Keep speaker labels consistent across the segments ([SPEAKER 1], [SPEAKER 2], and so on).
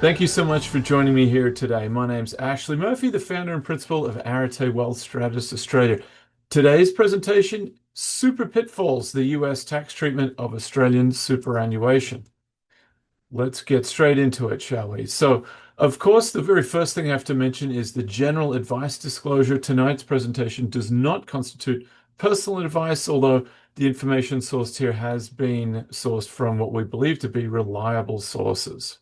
[SPEAKER 1] Thank you so much for joining me here today. My name's Ashley Murphy, the founder and principal of Arete Wealth Strategist Australia. Today's presentation, Super Pitfalls, the US tax treatment of Australian superannuation. Let's get straight into it, shall we? So, of course, the very first thing I have to mention is the general advice disclosure. Tonight's presentation does not constitute personal advice, although the information sourced here has been sourced from what we believe to be reliable sources.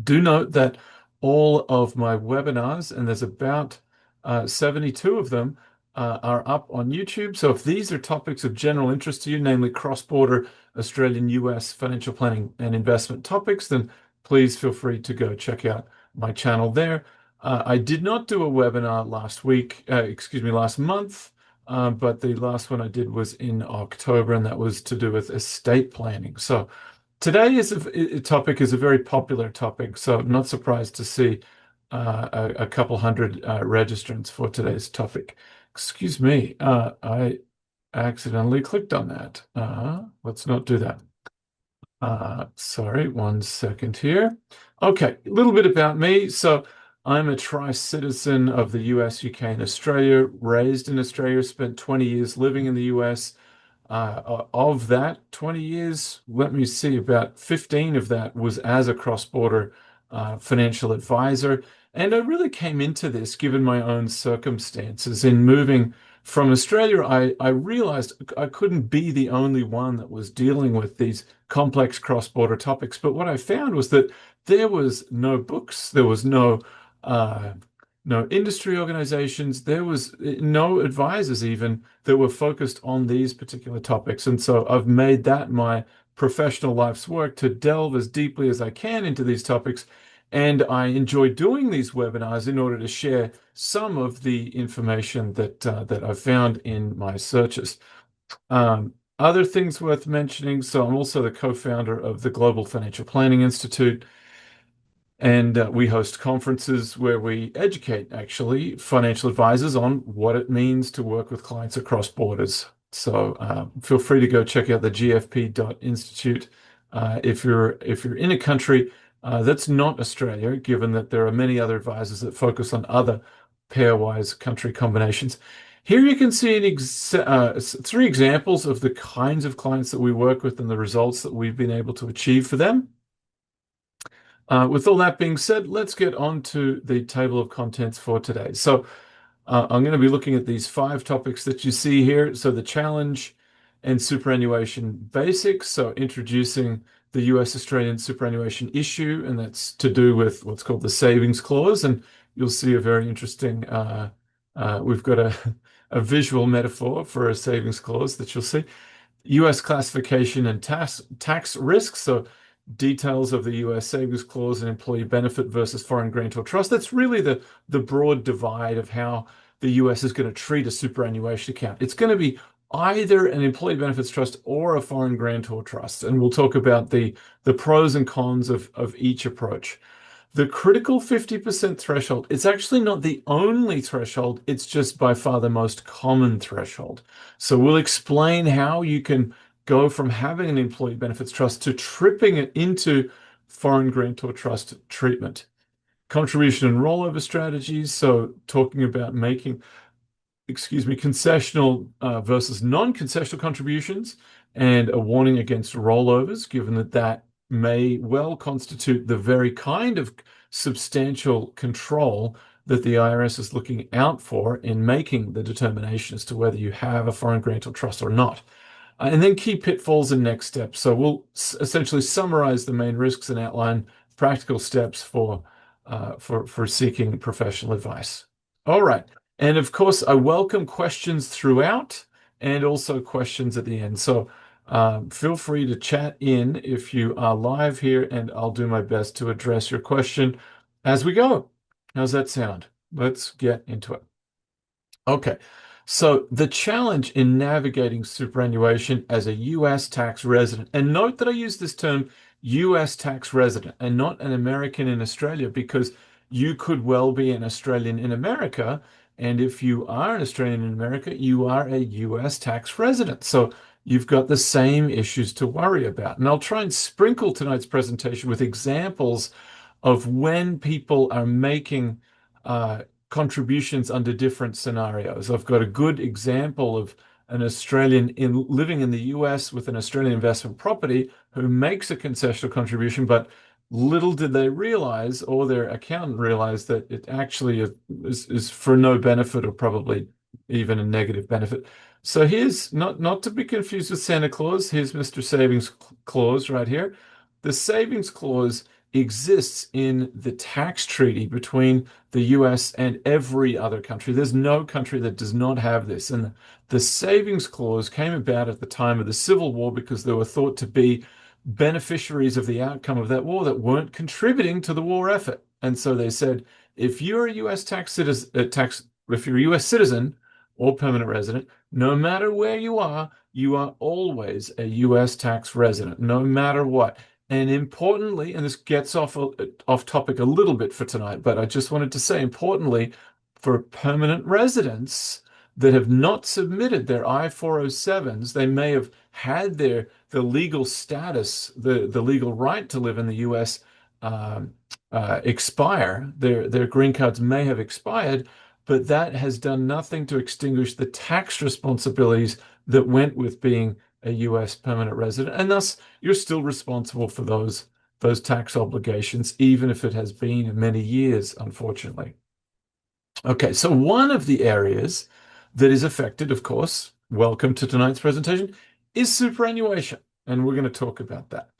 [SPEAKER 1] Do note that all of my webinars, and there's about 72 of them, are up on YouTube. So if these are topics of general interest to you, namely cross-border Australian-US financial planning and investment topics, then please feel free to go check out my channel there. I did not do a webinar last month, but the last one I did was in October, and that was to do with estate planning. So today's topic is a very popular topic, so I'm not surprised to see a couple hundred registrants for today's topic. Excuse me, I accidentally clicked on that. Let's not do that. Sorry, 1 second here. Okay, a little bit about me. So I'm a tri-citizen of the US, UK, and Australia, raised in Australia, spent 20 years living in the US. Of that 20 years, let me see, about 15 of that was as a cross-border financial advisor. And I really came into this given my own circumstances. In moving from Australia, I realized I couldn't be the only one that was dealing with these complex cross-border topics. But what I found was that there was no books, there was no industry organizations, there was no advisors even that were focused on these particular topics. And so I've made that my professional life's work to delve as deeply as I can into these topics. And I enjoy doing these webinars in order to share some of the information that I've found in my searches. Other things worth mentioning. So I'm also the co-founder of the Global Financial Planning Institute. And we host conferences where we educate, actually, financial advisors on what it means to work with clients across borders. So feel free to go check out the gfp.institute if you're in a country that's not Australia, given that there are many other advisors that focus on other pairwise country combinations. Here you can see 3 examples of the kinds of clients that we work with and the results that we've been able to achieve for them. With all that being said, let's get on to the table of contents for today. So I'm going to be looking at these 5 topics that you see here. So the challenge and superannuation basics. So introducing the US Australian superannuation issue, and that's to do with what's called the savings clause. And you'll see a very interesting, we've got a visual metaphor for a savings clause that you'll see. US classification and tax risks. So details of the US savings clause and employee benefit versus foreign grantor trust. That's really the broad divide of how the US is going to treat a superannuation account. It's going to be either an employee benefits trust or a foreign grantor trust. And we'll talk about the pros and cons of each approach. The critical 50% threshold, it's actually not the only threshold, it's just by far the most common threshold. So we'll explain how you can go from having an employee benefits trust to tripping it into foreign grantor trust treatment. Contribution and rollover strategies, so talking about making, concessional versus non-concessional contributions, and a warning against rollovers, given that that may well constitute the very kind of substantial control that the IRS is looking out for in making the determination as to whether you have a foreign grantor trust or not. And then key pitfalls and next steps. So we'll essentially summarize the main risks and outline practical steps for seeking professional advice. All right. And of course, I welcome questions throughout and also questions at the end. So feel free to chat in if you are live here, and I'll do my best to address your question as we go. How's that sound? Let's get into it. Okay. So the challenge in navigating superannuation as a US tax resident, and note that I use this term US tax resident and not an American in Australia, because you could well be an Australian in America. And if you are an Australian in America, you are a US tax resident. So you've got the same issues to worry about. And I'll try and sprinkle tonight's presentation with examples of when people are making contributions under different scenarios. I've got a good example of an Australian living in the US with an Australian investment property who makes a concessional contribution, but little did they realize, or their accountant realize, that it actually is for no benefit or probably even a negative benefit. So here's not to be confused with Santa Claus. Here's Mr. Savings Clause right here. The savings clause exists in the tax treaty between the US and every other country. There's no country that does not have this. And the savings clause came about at the time of the Civil War because they were thought to be beneficiaries of the outcome of that war that weren't contributing to the war effort. And so they said, if you're a US if you're a US citizen or permanent resident, no matter where you are always a US tax resident, no matter what. And importantly, and this gets off topic a little bit for tonight, but I just wanted to say, importantly, for permanent residents that have not submitted their I-407s, they may have had the legal status, the legal right to live in the US expire. Their green cards may have expired, but that has done nothing to extinguish the tax responsibilities that went with being a US permanent resident, and thus you're still responsible for those tax obligations, even if it has been many years, unfortunately. Okay, so one of the areas that is affected, of course, welcome to tonight's presentation, is superannuation, and we're going to talk about that.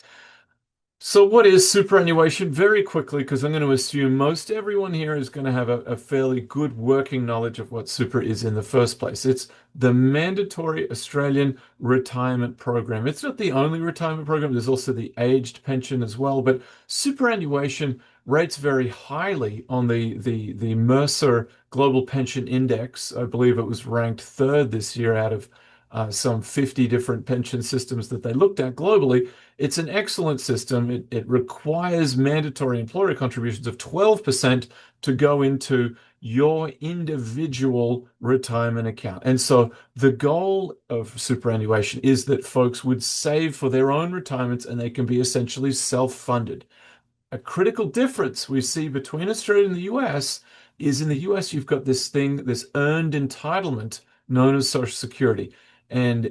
[SPEAKER 1] So what is superannuation? Very quickly, because I'm going to assume most everyone here is going to have a fairly good working knowledge of what super is in the first place. It's the mandatory Australian retirement program. It's not the only retirement program. There's also the aged pension as well, but superannuation rates very highly on the Mercer Global Pension Index. I believe it was ranked third this year out of some 50 different pension systems that they looked at globally. It's an excellent system. It requires mandatory employer contributions of 12% to go into your individual retirement account. And so the goal of superannuation is that folks would save for their own retirements and they can be essentially self-funded. A critical difference we see between Australia and the US is in the US, you've got this earned entitlement known as Social Security. And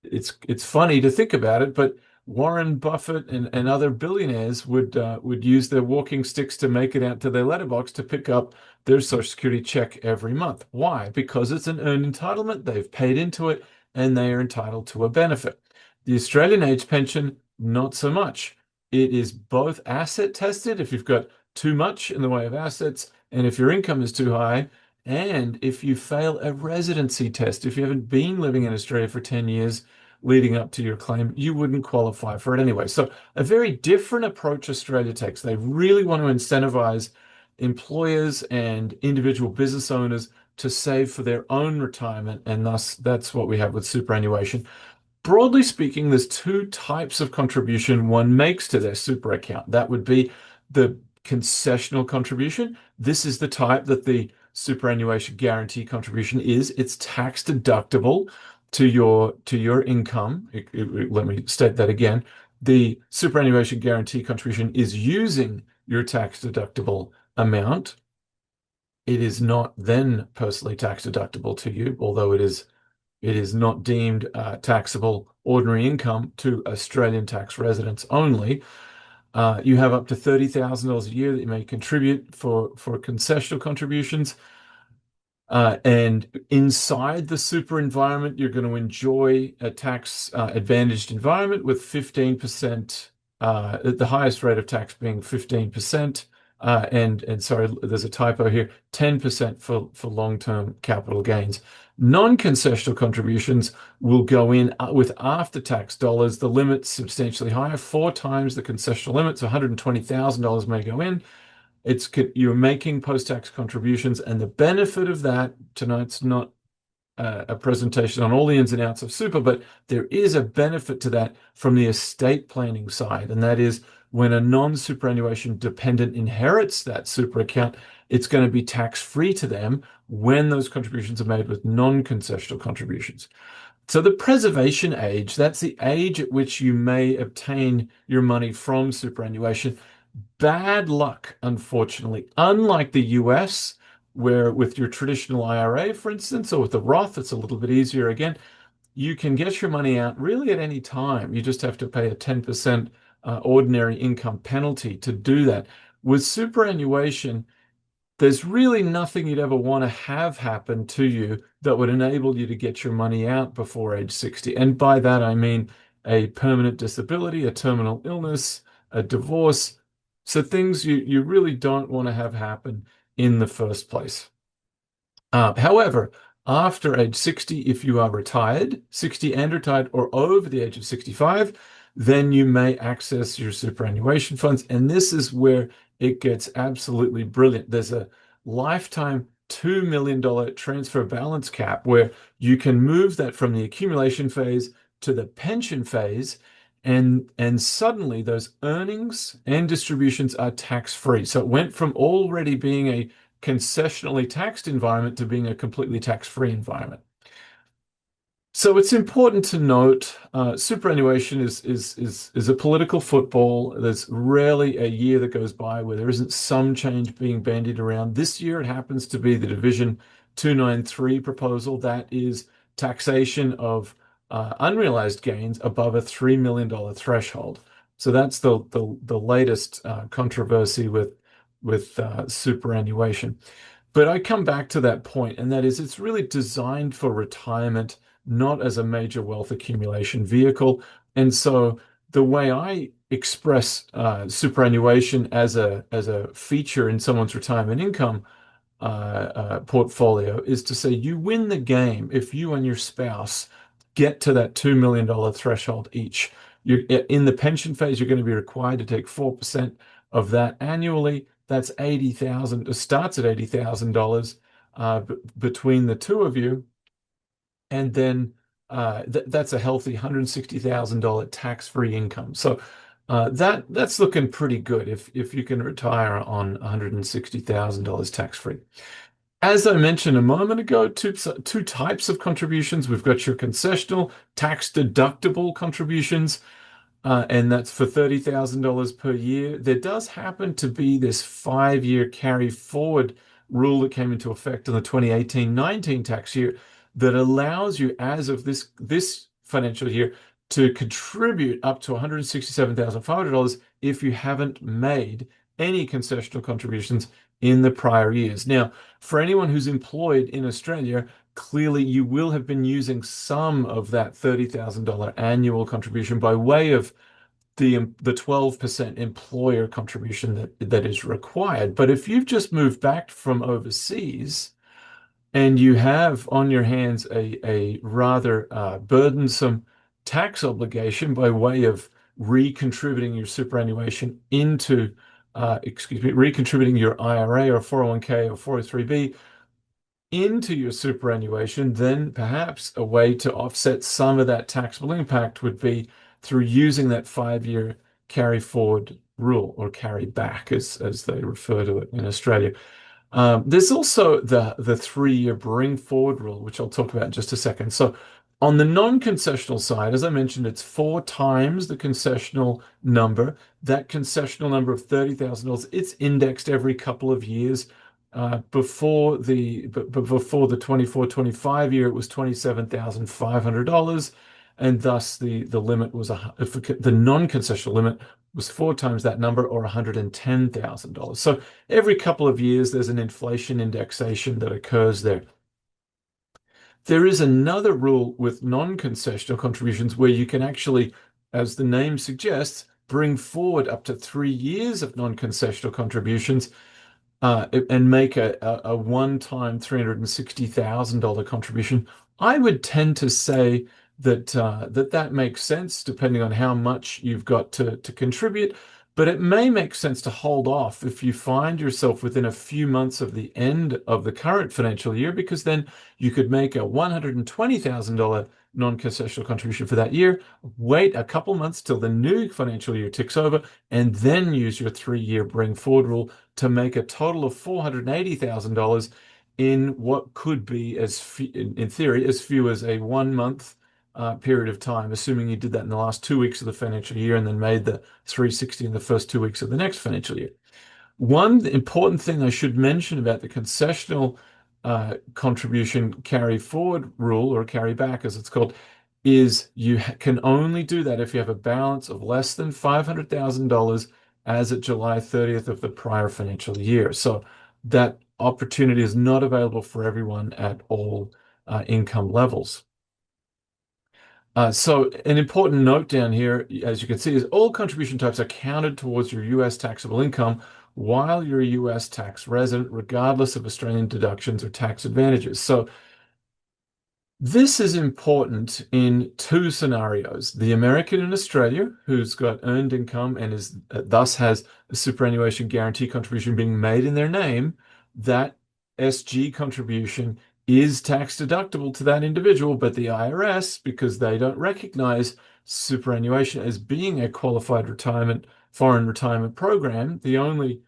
[SPEAKER 1] it's funny to think about it, but Warren Buffett and other billionaires would use their walking sticks to make it out to their letterbox to pick up their Social Security check every month. Why? Because it's an earned entitlement. They've paid into it and they are entitled to a benefit. The Australian age pension, not so much. It is both asset tested if you've got too much in the way of assets, and if your income is too high, and if you fail a residency test, if you haven't been living in Australia for 10 years leading up to your claim, you wouldn't qualify for it anyway. So a very different approach Australia takes. They really want to incentivize employers and individual business owners to save for their own retirement, and thus that's what we have with superannuation. Broadly speaking, there's two types of contribution one makes to their super account. That would be the concessional contribution. This is the type that the superannuation guarantee contribution is. It's tax deductible to your income. Let me state that again. The superannuation guarantee contribution is using your tax deductible amount. It is not then personally tax deductible to you, although it is not deemed taxable ordinary income to Australian tax residents only. You have up to $30,000 a year that you may contribute for concessional contributions. And inside the super environment, you're going to enjoy a tax advantaged environment with 15%, the highest rate of tax being 15%. And sorry, there's a typo here, 10% for long-term capital gains. Non-concessional contributions will go in with after-tax dollars. The limit's substantially higher, 4 times the concessional limit, so $120,000 may go in. You're making post-tax contributions, and the benefit of that, tonight's not a presentation on all the ins and outs of super, but there is a benefit to that from the estate planning side, and that is when a non-superannuation dependent inherits that super account, it's going to be tax-free to them when those contributions are made with non-concessional contributions. So the preservation age, that's the age at which you may obtain your money from superannuation. Bad luck, unfortunately. Unlike the US, where with your traditional IRA, for instance, or with the Roth, it's a little bit easier again. You can get your money out really at any time. You just have to pay a 10% ordinary income penalty to do that. With superannuation, there's really nothing you'd ever want to have happen to you that would enable you to get your money out before age 60. And by that, I mean a permanent disability, a terminal illness, a divorce. So things you really don't want to have happen in the first place. However, after age 60, if you are retired, 60 and retired, or over the age of 65, then you may access your superannuation funds. And this is where it gets absolutely brilliant. There's a lifetime $2 million transfer balance cap where you can move that from the accumulation phase to the pension phase. And suddenly those earnings and distributions are tax-free. So it went from already being a concessionally taxed environment to being a completely tax-free environment. So it's important to note superannuation is a political football. There's rarely a year that goes by where there isn't some change being bandied around. This year it happens to be the Division 293 proposal. That is taxation of unrealized gains above a $3 million threshold. So that's the latest controversy with superannuation. But I come back to that point, and that is it's really designed for retirement, not as a major wealth accumulation vehicle. And so the way I express superannuation as a feature in someone's retirement income portfolio is to say you win the game if you and your spouse get to that $2 million threshold each. In the pension phase, you're going to be required to take 4% of that annually. That's 80,000. It starts at $80,000 between the two of you, and then that's a healthy $160,000 tax-free income. So that's looking pretty good if you can retire on $160,000 tax-free. As I mentioned a moment ago, two types of contributions. We've got your concessional tax-deductible contributions, and that's for $30,000 per year. There does happen to be this 5-year carry forward rule that came into effect in the 2018-19 tax year that allows you, as of this financial year, to contribute up to $167,500 if you haven't made any concessional contributions in the prior years. Now, for anyone who's employed in Australia, clearly you will have been using some of that $30,000 annual contribution by way of the 12% employer contribution that is required. But if you've just moved back from overseas and you have on your hands a rather burdensome tax obligation by way of recontributing your superannuation into, recontributing your IRA or 401k or 403b into your superannuation, then perhaps a way to offset some of that taxable impact would be through using that 5-year carry forward rule, or carry back as they refer to it in Australia. There's also the 3-year bring forward rule, which I'll talk about in just a second. So on the non-concessional side, as I mentioned, it's 4 times the concessional number. That concessional number of $30,000, it's indexed every couple of years. Before the 24-25 year, it was $27,500, and thus the limit was the non-concessional limit was 4 times that number, or $110,000. So every couple of years, there's an inflation indexation that occurs there. There is another rule with non-concessional contributions where you can actually, as the name suggests, bring forward up to 3 years of non-concessional contributions and make a one-time $360,000 contribution. I would tend to say that makes sense depending on how much you've got to contribute, but it may make sense to hold off if you find yourself within a few months of the end of the current financial year, because then you could make a $120,000 non-concessional contribution for that year, wait a couple months till the new financial year ticks over, and then use your 3-year bring forward rule to make a total of $480,000 in what could be, in theory, as few as a 1 month period of time, assuming you did that in the last 2 weeks of the financial year and then made the 360 in the first 2 weeks of the next financial year. One important thing I should mention about the concessional contribution carry forward rule, or carry back as it's called, is you can only do that if you have a balance of less than $500,000 as at July 30th of the prior financial year. So that opportunity is not available for everyone at all income levels. So an important note down here, as you can see, is all contribution types are counted towards your U.S. taxable income while you're a U.S. tax resident, regardless of Australian deductions or tax advantages. So this is important in two scenarios. The American in Australia, who's got earned income and is thus has a superannuation guarantee contribution being made in their name, that SG contribution is tax deductible to that individual, but the IRS, because they don't recognize superannuation as being a qualified foreign retirement program, the only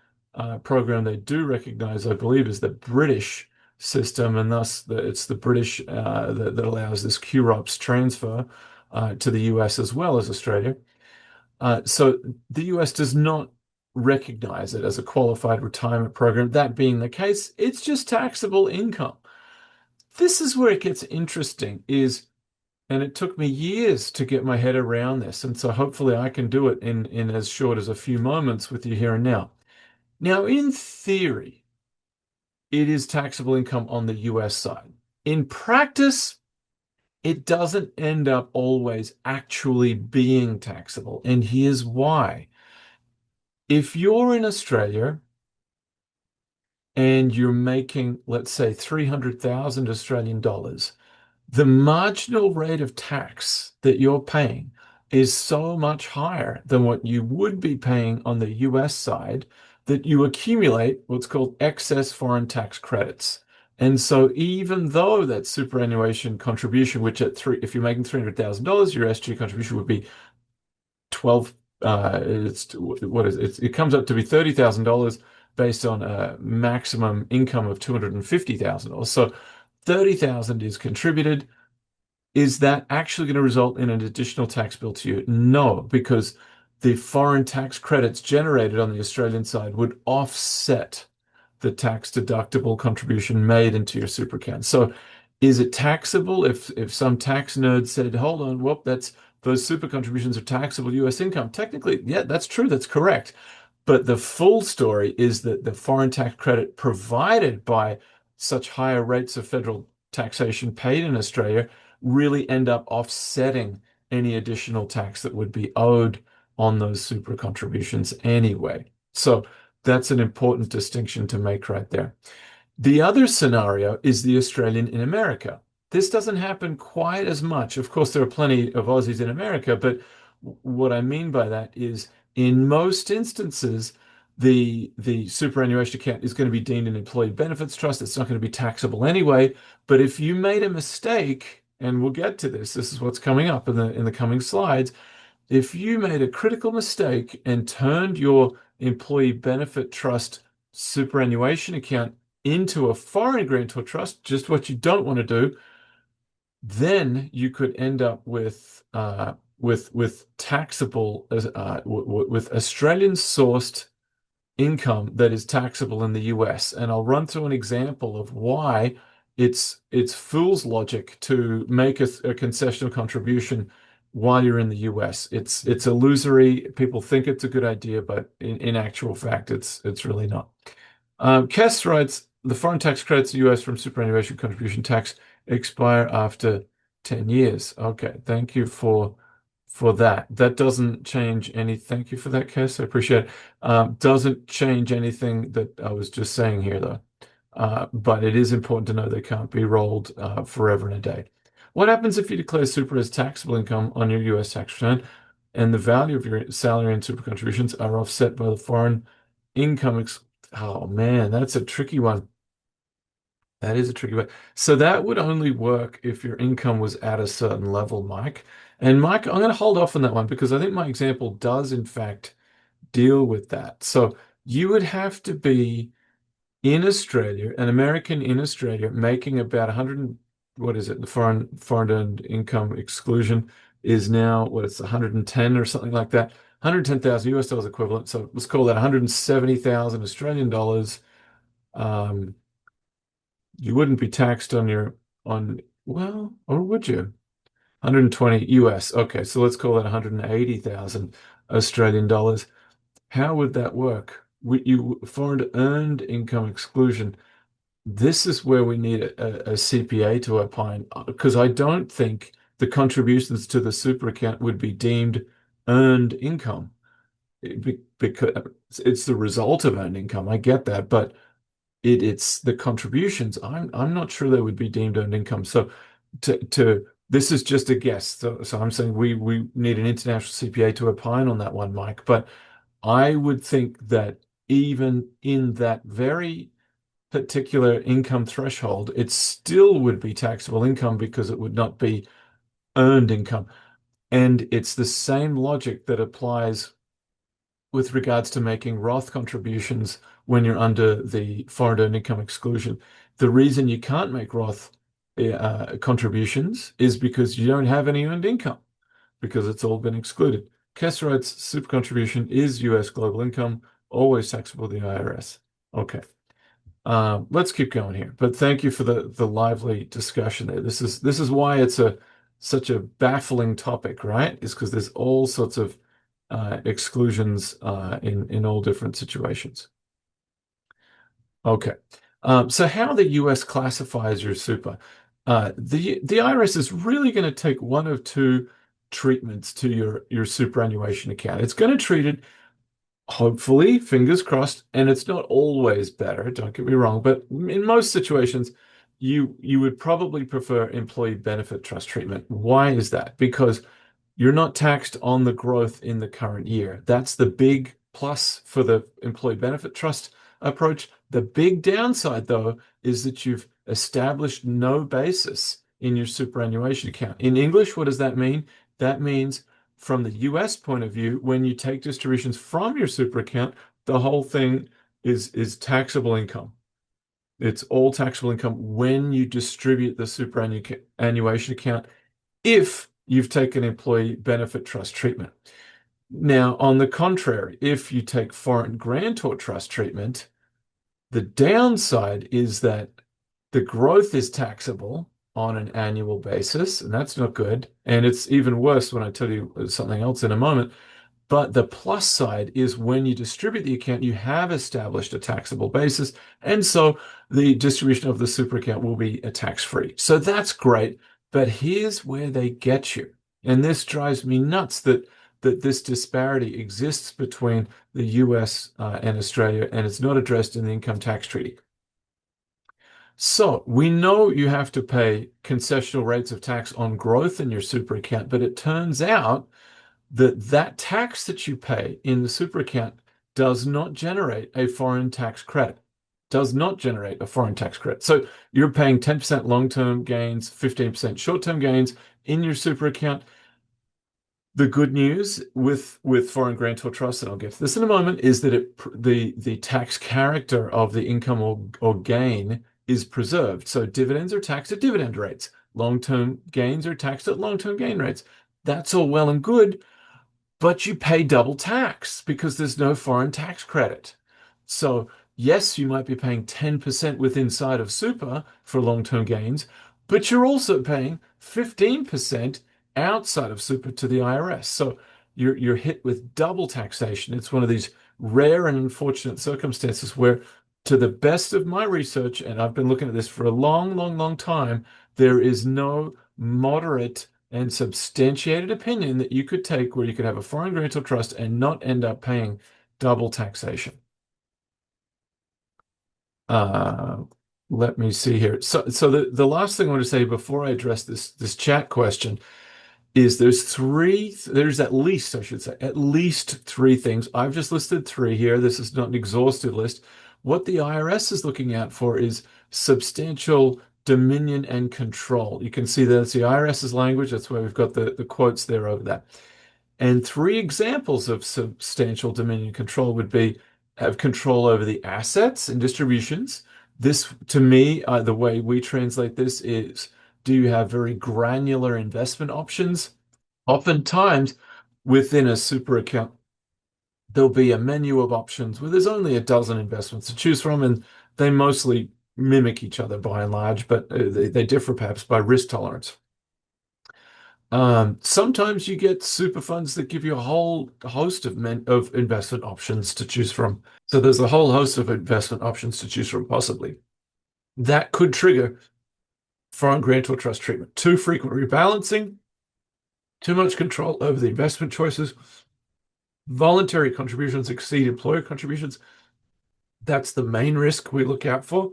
[SPEAKER 1] program they do recognize, I believe, is the British system, and thus it's the British that allows this QROPS transfer to the US as well as Australia. So the US does not recognize it as a qualified retirement program. That being the case, it's just taxable income. This is where it gets interesting, and it took me years to get my head around this, and so hopefully I can do it in as short as a few moments with you here and now. Now, in theory, it is taxable income on the US side. In practice, it doesn't end up always actually being taxable. And here's why. If you're in Australia and you're making, let's say, 300,000 Australian dollars, the marginal rate of tax that you're paying is so much higher than what you would be paying on the US side that you accumulate what's called excess foreign tax credits. And so even though that superannuation contribution, which if you're making $300,000, your SG contribution would be 12, it comes up to be $30,000 based on a maximum income of $250,000. So 30,000 is contributed. Is that actually going to result in an additional tax bill to you? No, because the foreign tax credits generated on the Australian side would offset the tax deductible contribution made into your super account. So is it taxable if some tax nerd said, hold on, whoop, those super contributions are taxable US income? Technically, yeah, that's true, that's correct. But the full story is that the foreign tax credit provided by such higher rates of federal taxation paid in Australia really end up offsetting any additional tax that would be owed on those super contributions anyway. So that's an important distinction to make right there. The other scenario is the Australian in America. This doesn't happen quite as much. Of course, there are plenty of Aussies in America, but what I mean by that is in most instances, the superannuation account is going to be deemed an employee benefits trust. It's not going to be taxable anyway. But if you made a mistake, and we'll get to this is what's coming up in the coming slides. If you made a critical mistake and turned your employee benefit trust superannuation account into a foreign grantor trust, just what you don't want to do, then you could end up with taxable with Australian sourced income that is taxable in the US. And I'll run through an example of why it's fool's logic to make a concessional contribution while you're in the US. It's illusory. People think it's a good idea, but in actual fact, it's really not. Kess writes, the foreign tax credits in the US from superannuation contribution tax expire after 10 years. Okay, thank you for that. That doesn't change any. Thank you for that, Kess. I appreciate it. Doesn't change anything that I was just saying here, though. But it is important to know they can't be rolled forever and a day. What happens if you declare super as taxable income on your US tax return and the value of your salary and super contributions are offset by the foreign income? Oh man, that's a tricky one. That is a tricky one. So that would only work if your income was at a certain level, Mike. And Mike, I'm going to hold off on that one because I think my example does in fact deal with that. So you would have to be in Australia, an American in Australia, making about what is it? The foreign earned income exclusion is now what it's 110 or something like that. 110,000 US dollars equivalent. So let's call that 170,000 Australian dollars. Um, you wouldn't be taxed on well, or would you? 120 US. Okay, so let's call that 180,000 Australian dollars. How would that work? Foreign earned income exclusion. This is where we need a CPA to opine because I don't think the contributions to the super account would be deemed earned income because it's the result of earned income. I get that, but it's the contributions. I'm not sure they would be deemed earned income. So to this is just a guess. So I'm saying we need an international CPA to opine on that one, Mike. But I would think that even in that very particular income threshold, it still would be taxable income because it would not be earned income. And it's the same logic that applies with regards to making Roth contributions when you're under the foreign earned income exclusion. The reason you can't make Roth contributions is because you don't have any earned income because it's all been excluded. Kessler writes super contribution is US global income, always taxable to the IRS. Okay. Let's keep going here. But thank you for the lively discussion there. This is why it's such a baffling topic, right? Is because there's all sorts of exclusions in all different situations. Okay. So how the US classifies your super? The IRS is really going to take one of two treatments to your superannuation account. It's going to treat it, hopefully, fingers crossed, and it's not always better, don't get me wrong, but in most situations, you would probably prefer employee benefit trust treatment. Why is that? Because you're not taxed on the growth in the current year. That's the big plus for the employee benefit trust approach. The big downside, though, is that you've established no basis in your superannuation account. In English, what does that mean? That means from the US point of view, when you take distributions from your super account, the whole thing is taxable income. It's all taxable income when you distribute the superannuation account if you've taken employee benefit trust treatment. Now, on the contrary, if you take foreign grantor trust treatment, the downside is that the growth is taxable on an annual basis, and that's not good. And it's even worse when I tell you something else in a moment. But the plus side is when you distribute the account, you have established a taxable basis. And so the distribution of the super account will be tax-free. So that's great. But here's where they get you. And this drives me nuts that this disparity exists between the US and Australia, and it's not addressed in the income tax treaty. So we know you have to pay concessional rates of tax on growth in your super account, but it turns out that tax that you pay in the super account does not generate a foreign tax credit. Does not generate a foreign tax credit. So you're paying 10% long-term gains, 15% short-term gains in your super account. The good news with foreign grantor trust, and I'll get to this in a moment, is that the tax character of the income or gain is preserved. So dividends are taxed at dividend rates. Long-term gains are taxed at long-term gain rates. That's all well and good, but you pay double tax because there's no foreign tax credit. So yes, you might be paying 10% with inside of super for long-term gains, but you're also paying 15% outside of super to the IRS. So you're hit with double taxation. It's one of these rare and unfortunate circumstances where, to the best of my research, and I've been looking at this for a long, long, long time, there is no moderate and substantiated opinion that you could take where you could have a foreign grantor trust and not end up paying double taxation. Uh, Let me see here. So the last thing I want to say before I address this chat question is there's at least, I should say, at least three things. I've just listed three here. This is not an exhaustive list. What the IRS is looking out for is substantial dominion and control. You can see that's the IRS's language. That's why we've got the quotes there over that. And three examples of substantial dominion control would be have control over the assets and distributions. This, to me, the way we translate this is Do you have very granular investment options? Oftentimes, within a super account, there'll be a menu of options where there's only a dozen investments to choose from, and they mostly mimic each other by and large, but they differ perhaps by risk tolerance. Sometimes you get super funds that give you a whole host of investment options to choose from. So there's a whole host of investment options to choose from, possibly. That could trigger foreign grantor trust treatment. Too frequent rebalancing, too much control over the investment choices, voluntary contributions exceed employer contributions. That's the main risk we look out for.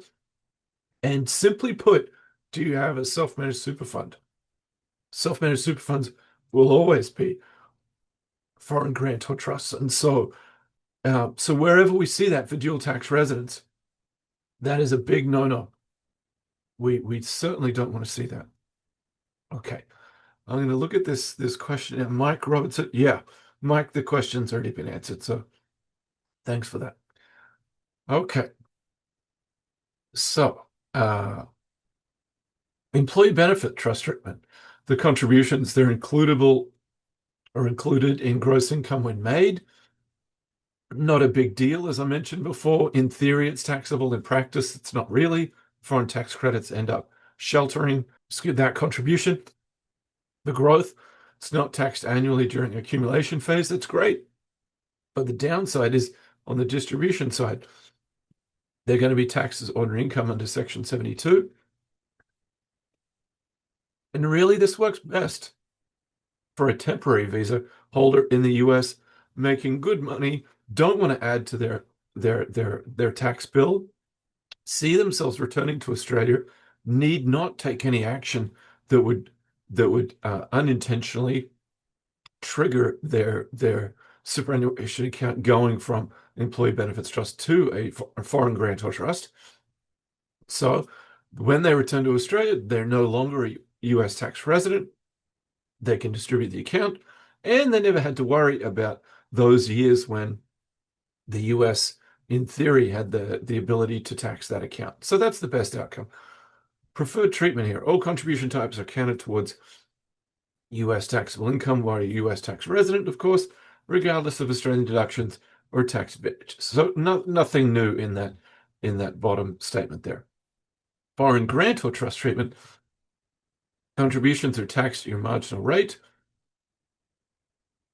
[SPEAKER 1] And simply put, do you have a self-managed super fund? Self-managed super funds will always be foreign grantor trusts. And so wherever we see that for dual tax residents, that is a big no-no. We certainly don't want to see that. Okay. I'm going to look at this question. And Mike Robertson. Yeah, Mike, the question's already been answered. So thanks for that. Okay. So, employee benefit trust treatment. The contributions, they're includable or included in gross income when made. Not a big deal, as I mentioned before. In theory, it's taxable. In practice, it's not really. Foreign tax credits end up sheltering that contribution. The growth, it's not taxed annually during the accumulation phase. That's great. But the downside is on the distribution side, they're going to be taxed as ordinary income under Section 72. And really, this works best for a temporary visa holder in the US making good money, don't want to add to their tax bill, see themselves returning to Australia, need not take any action that would unintentionally trigger their superannuation account going from employee benefits trust to a foreign grantor trust. So when they return to Australia, they're no longer a US tax resident. They can distribute the account, and they never had to worry about those years when the US, in theory, had the ability to tax that account. So that's the best outcome. Preferred treatment here. All contribution types are counted towards US taxable income while a US tax resident, of course, regardless of Australian deductions or tax advantages. So nothing new in that bottom statement there. Foreign grantor trust treatment. Contributions are taxed at your marginal rate.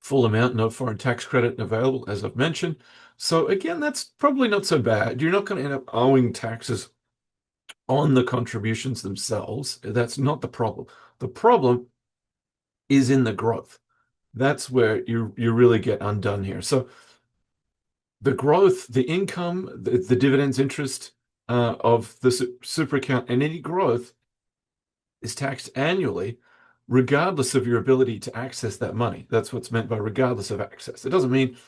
[SPEAKER 1] Full amount, no foreign tax credit available, as I've mentioned. So again, that's probably not so bad. You're not going to end up owing taxes on the contributions themselves. That's not the problem. The problem is in the growth. That's where you really get undone here. So the growth, the income, the dividends interest of the super account, and any growth is taxed annually, regardless of your ability to access that money. That's what's meant by regardless of access. It doesn't mean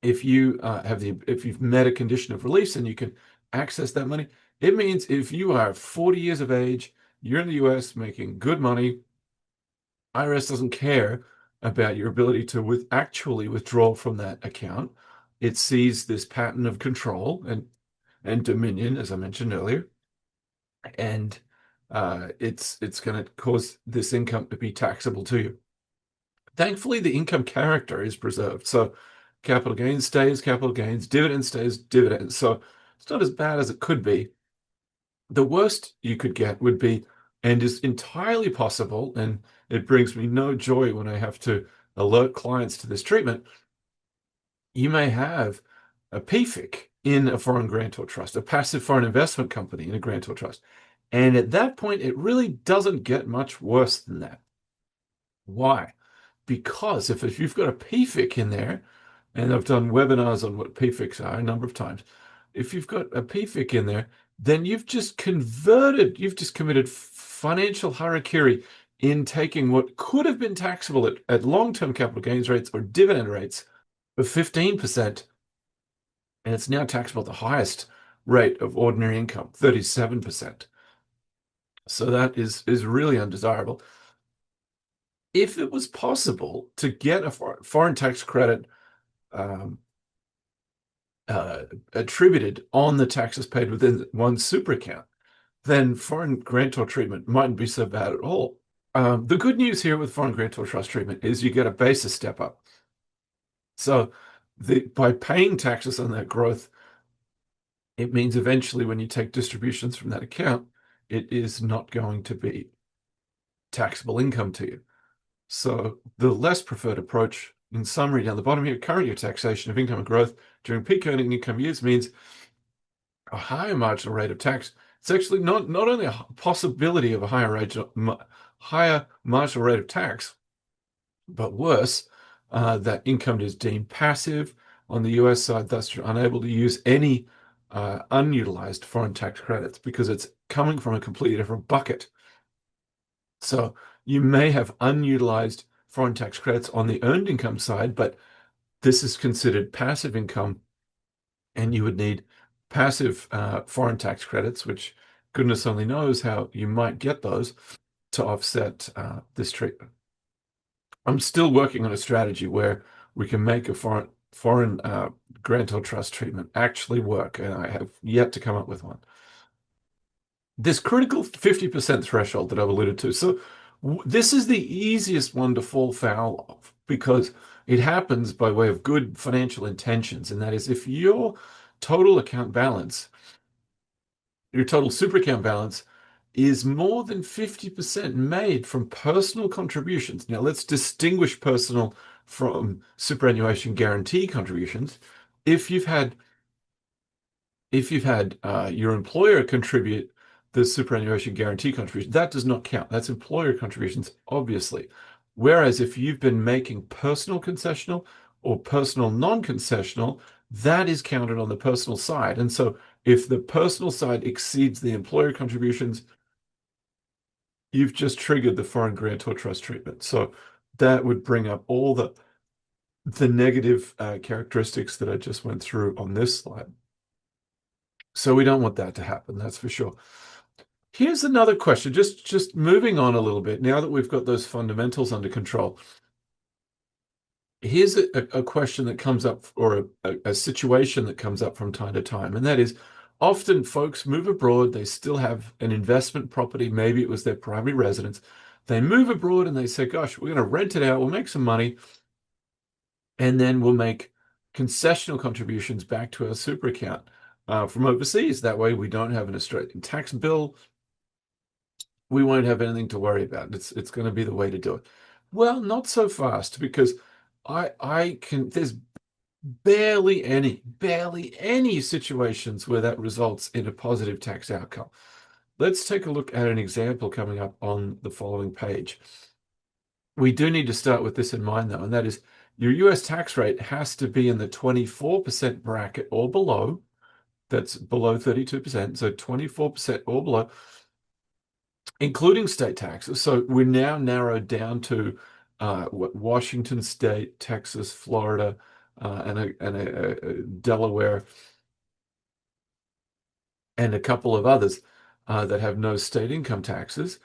[SPEAKER 1] if you've met a condition of release and you can access that money. It means if you are 40 years of age, you're in the US making good money, IRS doesn't care about your ability to actually withdraw from that account. It sees this pattern of control and dominion, as I mentioned earlier, and it's going to cause this income to be taxable to you. Thankfully, the income character is preserved. So capital gains stays capital gains, dividend stays dividends. So it's not as bad as it could be. The worst you could get would be, and is entirely possible, and it brings me no joy when I have to alert clients to this treatment, you may have a PFIC in a foreign grantor trust, a passive foreign investment company in a grantor trust. And at that point, it really doesn't get much worse than that. Why? Because if you've got a PFIC in there, and I've done webinars on what PFICs are a number of times, if you've got a PFIC in there, then you've just committed financial harakiri in taking what could have been taxable at long-term capital gains rates or dividend rates of 15%, and it's now taxable at the highest rate of ordinary income, 37%. So that is really undesirable. If it was possible to get a foreign tax credit attributed on the taxes paid within one super account, then foreign grantor treatment mightn't be so bad at all. The good news here with foreign grantor trust treatment is you get a basis step up. So by paying taxes on that growth, it means eventually when you take distributions from that account, it is not going to be taxable income to you. So the less preferred approach, in summary, down the bottom here, current year taxation of income and growth during peak earning income years means a higher marginal rate of tax. It's actually not only a possibility of a higher marginal rate of tax, but worse, that income is deemed passive on the US side, thus you're unable to use any unutilized foreign tax credits because it's coming from a completely different bucket. So you may have unutilized foreign tax credits on the earned income side, but this is considered passive income, and you would need passive foreign tax credits, which goodness only knows how you might get those to offset this treatment. I'm still working on a strategy where we can make a foreign grantor trust treatment actually work, and I have yet to come up with one. This critical 50% threshold that I've alluded to. So this is the easiest one to fall foul of because it happens by way of good financial intentions. And that is if your total account balance, your total super account balance is more than 50% made from personal contributions. Now let's distinguish personal from superannuation guarantee contributions. If you've had your employer contribute the superannuation guarantee contribution, that does not count. That's employer contributions, obviously. Whereas if you've been making personal concessional or personal non-concessional, that is counted on the personal side. And so if the personal side exceeds the employer contributions, you've just triggered the foreign grantor trust treatment. So that would bring up all the negative characteristics that I just went through on this slide. So we don't want that to happen, that's for sure. Here's another question, just moving on a little bit, now that we've got those fundamentals under control. Here's a question that comes up, or a situation that comes up from time to time, and that is often folks move abroad, they still have an investment property, maybe it was their primary residence. They move abroad and they say, gosh, we're going to rent it out, we'll make some money, and then we'll make concessional contributions back to our super account from overseas. That way we don't have an Australian tax bill. We won't have anything to worry about. It's going to be the way to do it. Well, not so fast, because there's barely any situations where that results in a positive tax outcome. Let's take a look at an example coming up on the following page. We do need to start with this in mind, though, and that is your US tax rate has to be in the 24% bracket or below. That's below 32%, so 24% or below, including state taxes. So we're now narrowed down to Washington State, Texas, Florida, and Delaware, and a couple of others that have no state income taxes.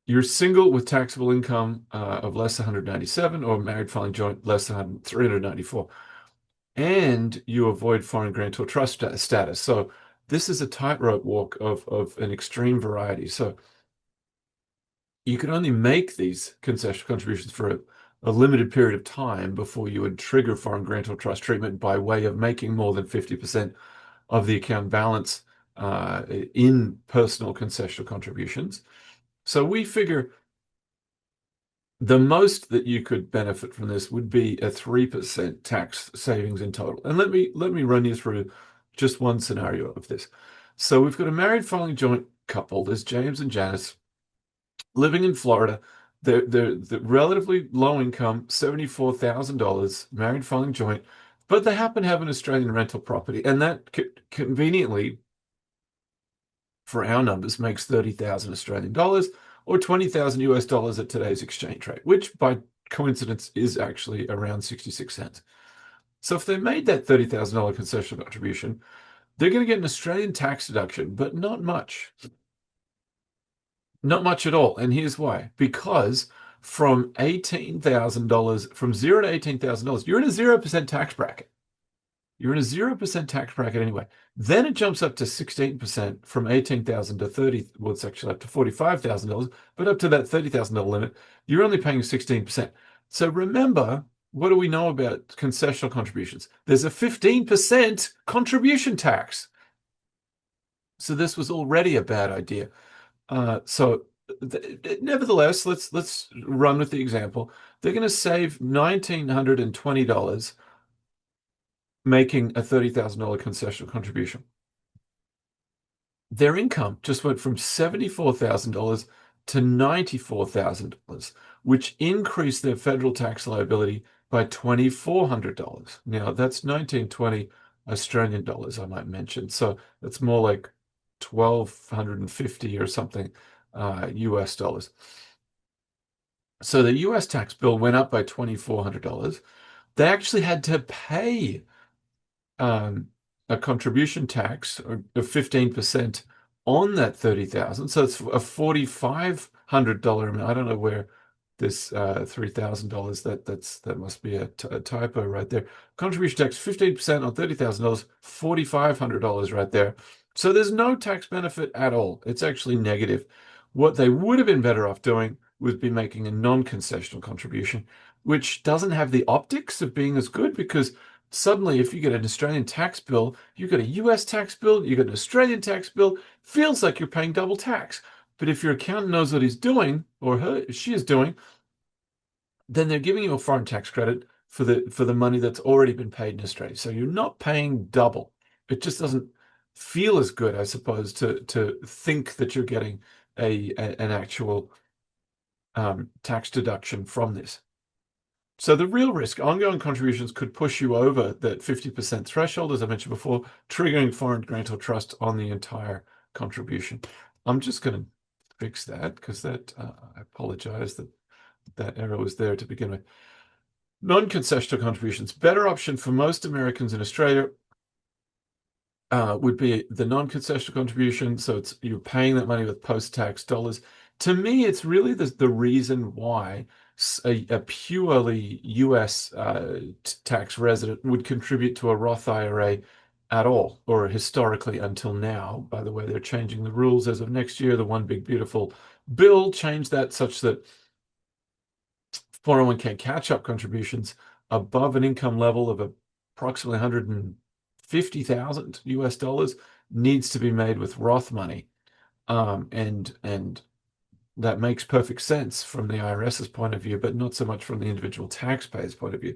[SPEAKER 1] You're single with taxable income of less than 197, or married filing joint less than 394. And you avoid foreign grantor trust status. So this is a tightrope walk of an extreme variety. So you can only make these concession contributions for a limited period of time before you would trigger foreign grantor trust treatment by way of making more than 50% of the account balance in personal concessional contributions. So we figure the most that you could benefit from this would be a 3% tax savings in total. And let me run you through just one scenario of this. So we've got a married filing joint couple. There's James and Janice living in Florida. They're relatively low income, $74,000, married filing joint, but they happen to have an Australian rental property, and that conveniently, for our numbers, makes 30,000 Australian dollars, or 20,000 US dollars at today's exchange rate, which by coincidence is actually around 66 cents. So if they made that $30,000 concessional contribution, they're going to get an Australian tax deduction, but not much. Not much at all. And here's why. Because from $18,000, from $0 to $18,000, you're in a 0% tax bracket. You're in a 0% tax bracket anyway. Then it jumps up to 16% from 18,000 to 30, well, it's actually up to $45,000, but up to that $30,000 limit, you're only paying 16%. So remember, what do we know about concessional contributions? There's a 15% contribution tax. So this was already a bad idea. So nevertheless, let's run with the example. They're going to save $1,920 making a $30,000 concessional contribution. Their income just went from $74,000 to $94,000, which increased their federal tax liability by $2,400. Now, that's 1920 Australian dollars, I might mention. So it's more like 1,250 or something US dollars. So the US tax bill went up by $2,400. They actually had to pay a contribution tax of 15% on that 30,000. So it's a $4,500 amount. I don't know where this $3,000 that must be a typo right there. Contribution tax 15% on $30,000, $4,500 right there. So there's no tax benefit at all. It's actually negative. What they would have been better off doing would be making a non-concessional contribution, which doesn't have the optics of being as good because suddenly, if you get an Australian tax bill, you get a US tax bill, you get an Australian tax bill, feels like you're paying double tax. But if your accountant knows what he's doing, or she is doing, then they're giving you a foreign tax credit for the money that's already been paid in Australia. So you're not paying double. It just doesn't feel as good, I suppose, to think that you're getting an actual tax deduction from this. So the real risk, ongoing contributions could push you over that 50% threshold, as I mentioned before, triggering Foreign Grantor Trust on the entire contribution. I'm just going to fix that because I apologize that error was there to begin with. Non-concessional contributions, better option for most Americans in Australia would be the non-concessional contribution. So you're paying that money with post-tax dollars. To me, it's really the reason why a purely US tax resident would contribute to a Roth IRA at all, or historically until now. By the way, they're changing the rules as of next year. The One Big Beautiful Bill changed that such that 401k catch-up contributions above an income level of approximately 150,000 US dollars needs to be made with Roth money. And that makes perfect sense from the IRS's point of view, but not so much from the individual taxpayer's point of view.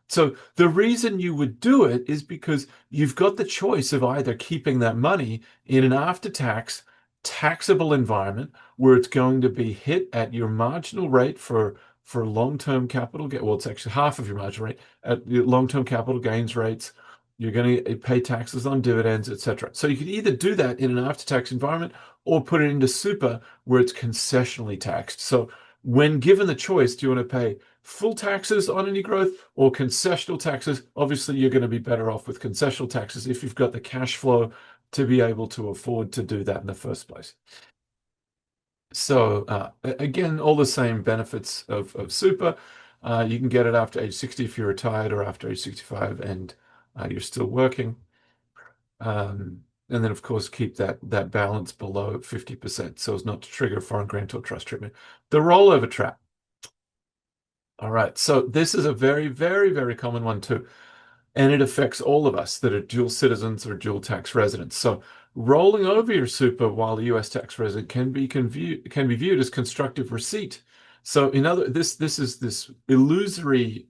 [SPEAKER 1] So the reason you would do it is because you've got the choice of either keeping that money in an after-tax taxable environment where it's going to be hit at your marginal rate for long-term capital gain. Well, it's actually half of your marginal rate at the long-term capital gains rates. You're going to pay taxes on dividends, etc. So you could either do that in an after-tax environment or put it into super where it's concessionally taxed. So when given the choice, do you want to pay full taxes on any growth or concessional taxes? Obviously, you're going to be better off with concessional taxes if you've got the cash flow to be able to afford to do that in the first place. So again, all the same benefits of super. You can get it after age 60 if you're retired or after age 65 and you're still working. And then, of course, keep that balance below 50% so as not to trigger foreign grantor trust treatment. The rollover trap. All right, so this is a very, very, very common one too. And it affects all of us that are dual citizens or dual tax residents. So rolling over your super while a US tax resident can be viewed as constructive receipt. So this is this illusory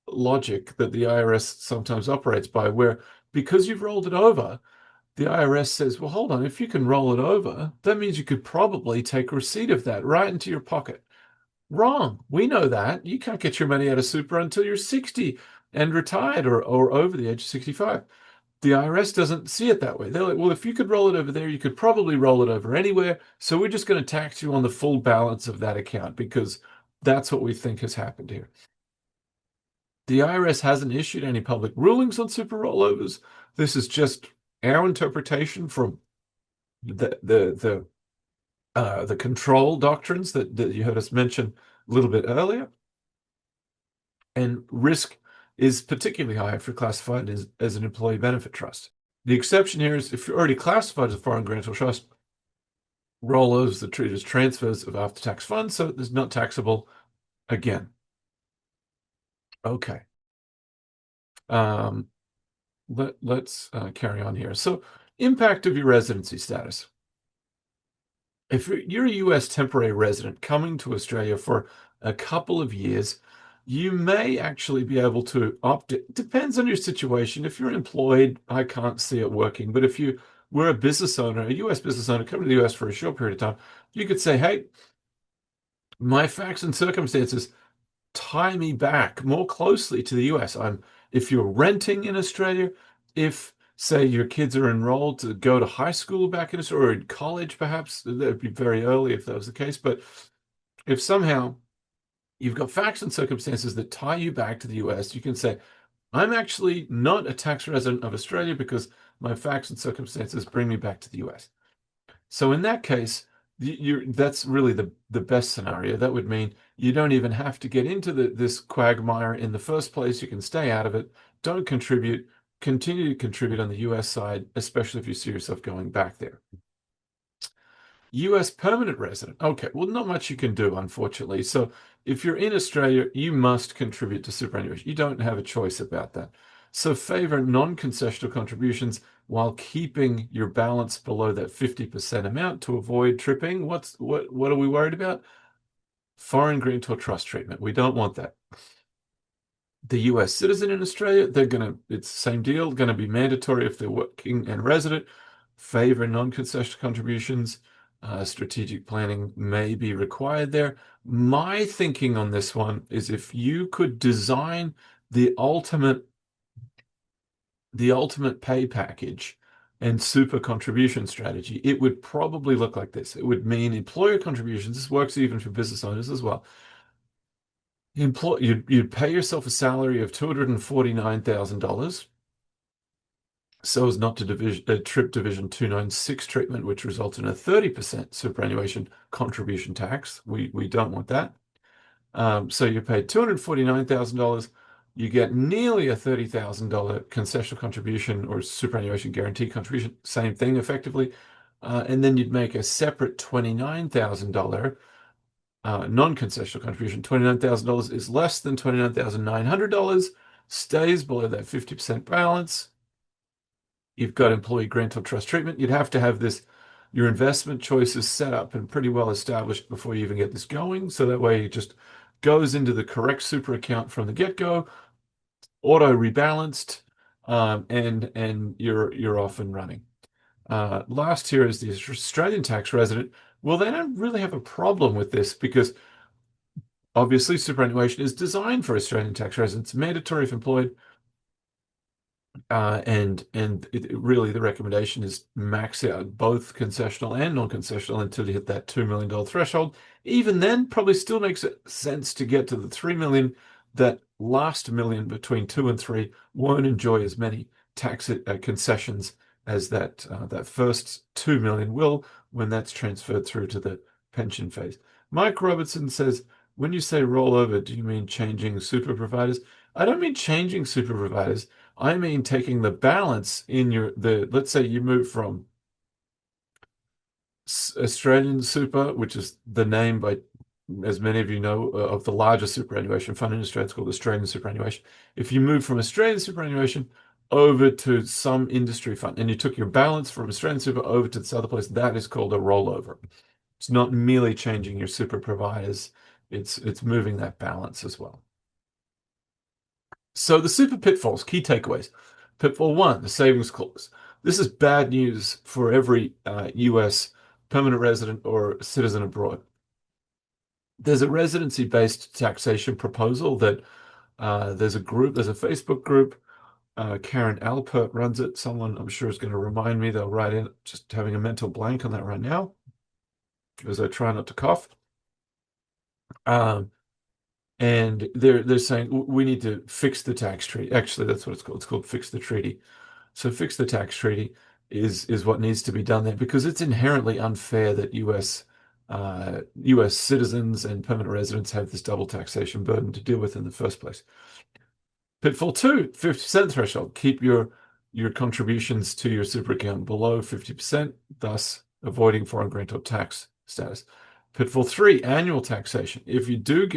[SPEAKER 1] logic that the IRS sometimes operates by, where because you've rolled it over, the IRS says, well, hold on, if you can roll it over, that means you could probably take receipt of that right into your pocket. Wrong. We know that. You can't get your money out of super until you're 60 and retired or over the age of 65. The IRS doesn't see it that way. They're like, well, if you could roll it over there, you could probably roll it over anywhere. So we're just going to tax you on the full balance of that account because that's what we think has happened here. The IRS hasn't issued any public rulings on super rollovers. This is just our interpretation from the control doctrines that you heard us mention a little bit earlier. And risk is particularly high if you're classified as an employee benefit trust. The exception here is if you're already classified as a foreign grantor trust, rollovers are treated as transfers of after-tax funds, so it's not taxable again. Okay. Um, let's carry on here. So, impact of your residency status. If you're a US temporary resident coming to Australia for a couple of years, you may actually be able to opt it. Depends on your situation. If you're employed, I can't see it working. But if you were a business owner, a US business owner coming to the US for a short period of time, you could say, hey, my facts and circumstances tie me back more closely to the US. If you're renting in Australia, if say your kids are enrolled to go to high school back in Australia or in college, perhaps that would be very early if that was the case. But if somehow you've got facts and circumstances that tie you back to the US, you can say, I'm actually not a tax resident of Australia because my facts and circumstances bring me back to the US. So in that case, that's really the best scenario. That would mean you don't even have to get into this quagmire in the first place. You can stay out of it. Don't contribute. Continue to contribute on the US side, especially if you see yourself going back there. US permanent resident. Okay, well, not much you can do, unfortunately. So if you're in Australia, you must contribute to superannuation. You don't have a choice about that. So favor non-concessional contributions while keeping your balance below that 50% amount to avoid tripping. What are we worried about? Foreign Grantor Trust treatment. We don't want that. The US citizen in Australia, it's the same deal, going to be mandatory if they're working and resident. Favor non-concessional contributions. Strategic planning may be required there. My thinking on this one is if you could design the ultimate pay package and super contribution strategy, it would probably look like this. It would mean employer contributions. This works even for business owners as well. You'd pay yourself a salary of $249,000 so as not to trip Division 296 treatment, which results in a 30% superannuation contribution tax. We don't want that. So you pay $249,000. You get nearly a $30,000 concessional contribution or superannuation guarantee contribution, same thing effectively. And then you'd make a separate $29,000 non-concessional contribution. $29,000 is less than $29,900, stays below that 50% balance. You've got employee grantor trust treatment. You'd have to have your investment choices set up and pretty well established before you even get this going. So that way it just goes into the correct super account from the get-go, auto rebalanced, and you're off and running. Last here is the Australian tax resident. Well, they don't really have a problem with this because obviously superannuation is designed for Australian tax residents, mandatory if employed. And really the recommendation is max out both concessional and non-concessional until you hit that $2 million threshold. Even then, probably still makes sense to get to the 3 million. That last million between 2 and 3 won't enjoy as many tax concessions as that first 2 million will when that's transferred through to the pension phase. Mike Robertson says, when you say rollover, do you mean changing super providers? I don't mean changing super providers. I mean taking the balance in let's say you move from Australian Super, which is the name by, as many of you know, of the largest superannuation fund in Australia. It's called Australian Superannuation. If you move from Australian Superannuation over to some industry fund and you took your balance from Australian Super over to this other place, that is called a rollover. It's not merely changing your super providers. It's moving that balance as well. So the super pitfalls, key takeaways. Pitfall 1, the savings clause. This is bad news for every US permanent resident or citizen abroad. There's a residency-based taxation proposal that there's a Facebook group. Karen Alpert runs it. Someone I'm sure is going to remind me. They'll write in, just having a mental blank on that right now, as I try not to cough. And they're saying we need to fix the tax treaty. Actually, that's what it's called. It's called fix the treaty. So fix the tax treaty is what needs to be done there because it's inherently unfair that US citizens and permanent residents have this double taxation burden to deal with in the first place. Pitfall two, 50% threshold. Keep your contributions to your super account below 50%, thus avoiding foreign grantor tax status. Pitfall three, annual taxation. If you do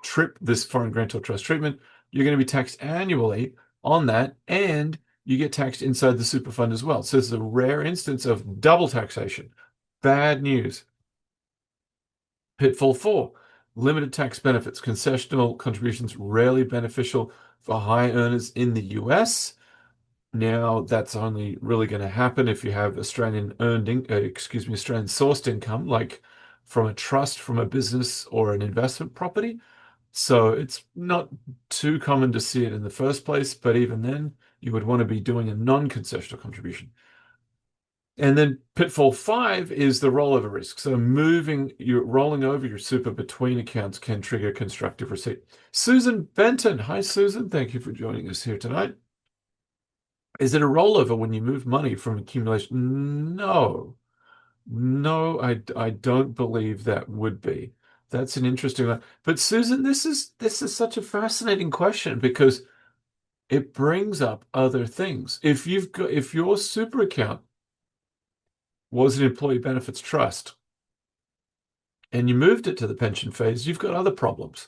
[SPEAKER 1] trip this foreign grantor trust treatment, you're going to be taxed annually on that, and you get taxed inside the super fund as well. So it's a rare instance of double taxation. Bad news. Pitfall four, limited tax benefits. Concessional contributions rarely beneficial for high earners in the US. Now, that's only really going to happen if you have Australian Australian sourced income, like from a trust, from a business, or an investment property. So it's not too common to see it in the first place, but even then, you would want to be doing a non-concessional contribution. And then pitfall five is the rollover risk. So rolling over your super between accounts can trigger constructive receipt. Susan Benton. Hi, Susan. Thank you for joining us here tonight. Is it a rollover when you move money from accumulation? No. No, I don't believe that would be. That's an interesting one. But Susan, this is such a fascinating question because it brings up other things. If your super account was an employee benefits trust and you moved it to the pension phase, you've got other problems.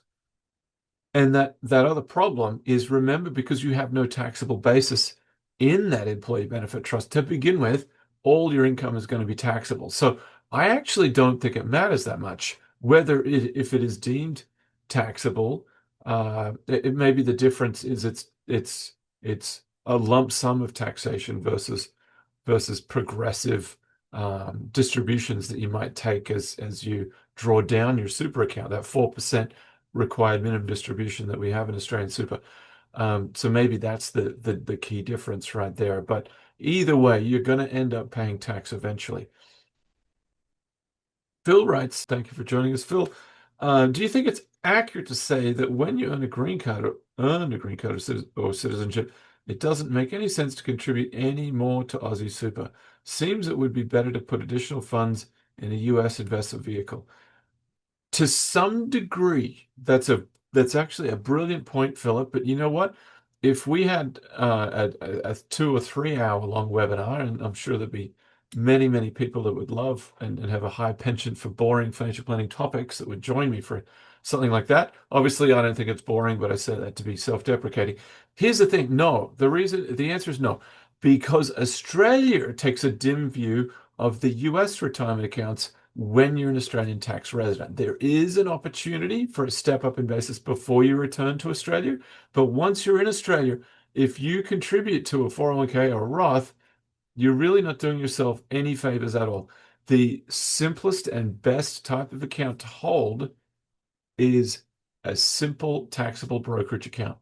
[SPEAKER 1] And that other problem is, remember, because you have no taxable basis in that employee benefit trust to begin with, all your income is going to be taxable. So I actually don't think it matters that much if it is deemed taxable. It maybe the difference is it's a lump sum of taxation versus progressive distributions that you might take as you draw down your super account, that 4% required minimum distribution that we have in Australian super. So maybe that's the key difference right there. But either way, you're going to end up paying tax eventually. Phil writes, thank you for joining us, Phil. Do you think it's accurate to say that when you earn a green card or citizenship, it doesn't make any sense to contribute any more to Aussie Super? Seems it would be better to put additional funds in a US investment vehicle. To some degree, that's actually a brilliant point, Philip. But you know what? If we had a 2 or 3 hour long webinar, and I'm sure there'd be many, many people that would love and have a high penchant for boring financial planning topics that would join me for something like that. Obviously, I don't think it's boring, but I said that to be self-deprecating. Here's the thing. No, the answer is no, because Australia takes a dim view of the US retirement accounts when you're an Australian tax resident. There is an opportunity for a step up in basis before you return to Australia. But once you're in Australia, if you contribute to a 401k or a Roth, you're really not doing yourself any favors at all. The simplest and best type of account to hold is a simple taxable brokerage account.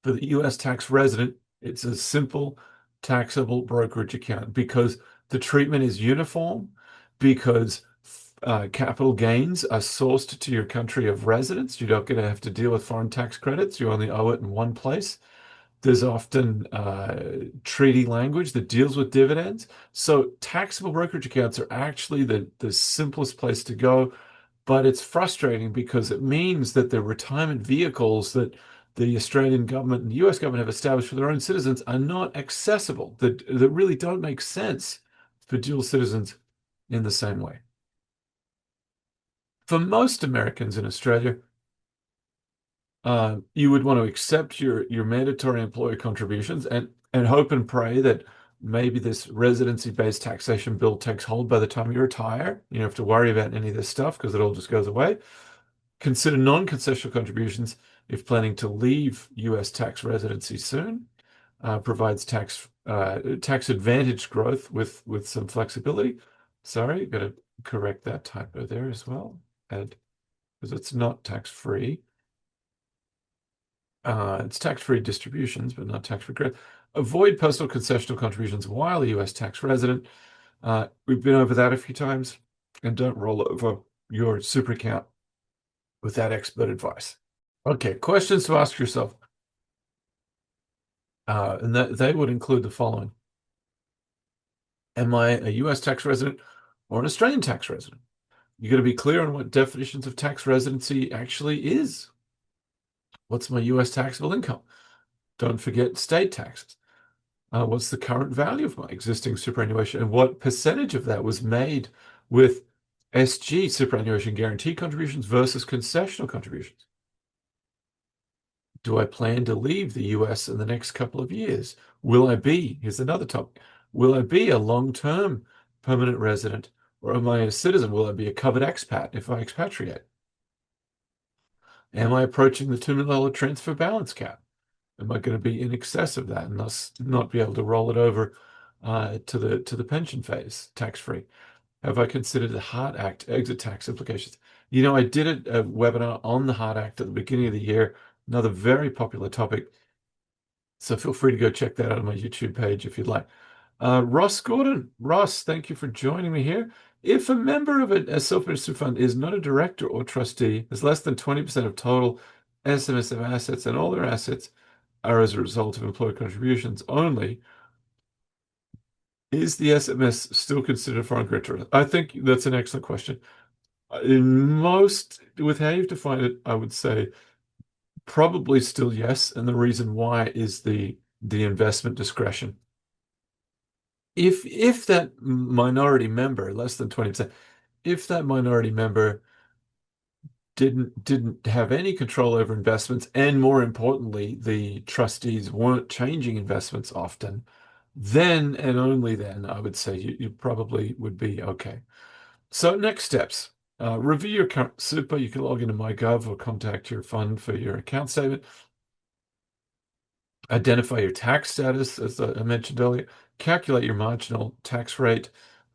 [SPEAKER 1] For the US tax resident, it's a simple taxable brokerage account because the treatment is uniform, because capital gains are sourced to your country of residence. You're not going to have to deal with foreign tax credits. You only owe it in one place. There's often treaty language that deals with dividends. So taxable brokerage accounts are actually the simplest place to go. But it's frustrating because it means that the retirement vehicles that the Australian government and the US government have established for their own citizens are not accessible, that really don't make sense for dual citizens in the same way. For most Americans in Australia, you would want to accept your mandatory employer contributions and hope and pray that maybe this residency-based taxation bill takes hold by the time you retire. You don't have to worry about any of this stuff because it all just goes away. Consider non-concessional contributions if planning to leave US tax residency soon. Provides tax advantage growth with some flexibility. Sorry, got to correct that typo there as well, and because it's not tax-free. It's tax-free distributions, but not tax-free growth. Avoid personal concessional contributions while a US tax resident. We've been over that a few times, and don't roll over your super account without expert advice. Okay, questions to ask yourself. And they would include the following. Am I a US tax resident or an Australian tax resident? You got to be clear on what definitions of tax residency actually is. What's my US taxable income? Don't forget state taxes. What's the current value of my existing superannuation, and what percentage of that was made with SG, superannuation guarantee contributions, versus concessional contributions? Do I plan to leave the US in the next couple of years? Here's another topic, will I be a long-term permanent resident, or am I a citizen? Will I be a covered expat if I expatriate? Am I approaching the $2 million transfer balance cap? Am I going to be in excess of that and thus not be able to roll it over to the pension phase tax free? Have I considered the Heart Act exit tax implications? I did a webinar on the Heart Act at the beginning of the year, another very popular topic. So feel free to go check that out on my YouTube page if you'd like. Ross Gordon. Ross, thank you for joining me here. If a member of a self-managed super fund is not a director or trustee, has less than 20% of total SMS of assets, and all their assets are as a result of employee contributions only, is the SMS still considered a foreign grantor? I think that's an excellent question. With how you've defined it, I would say probably still yes, and the reason why is the investment discretion. If that minority member, less than 20%, if that minority member didn't have any control over investments, and more importantly, the trustees weren't changing investments often, then and only then I would say you probably would be okay. So next steps. Review your current super. You can log into MyGov or contact your fund for your account statement. Identify your tax status, as I mentioned earlier. Calculate your marginal tax rate.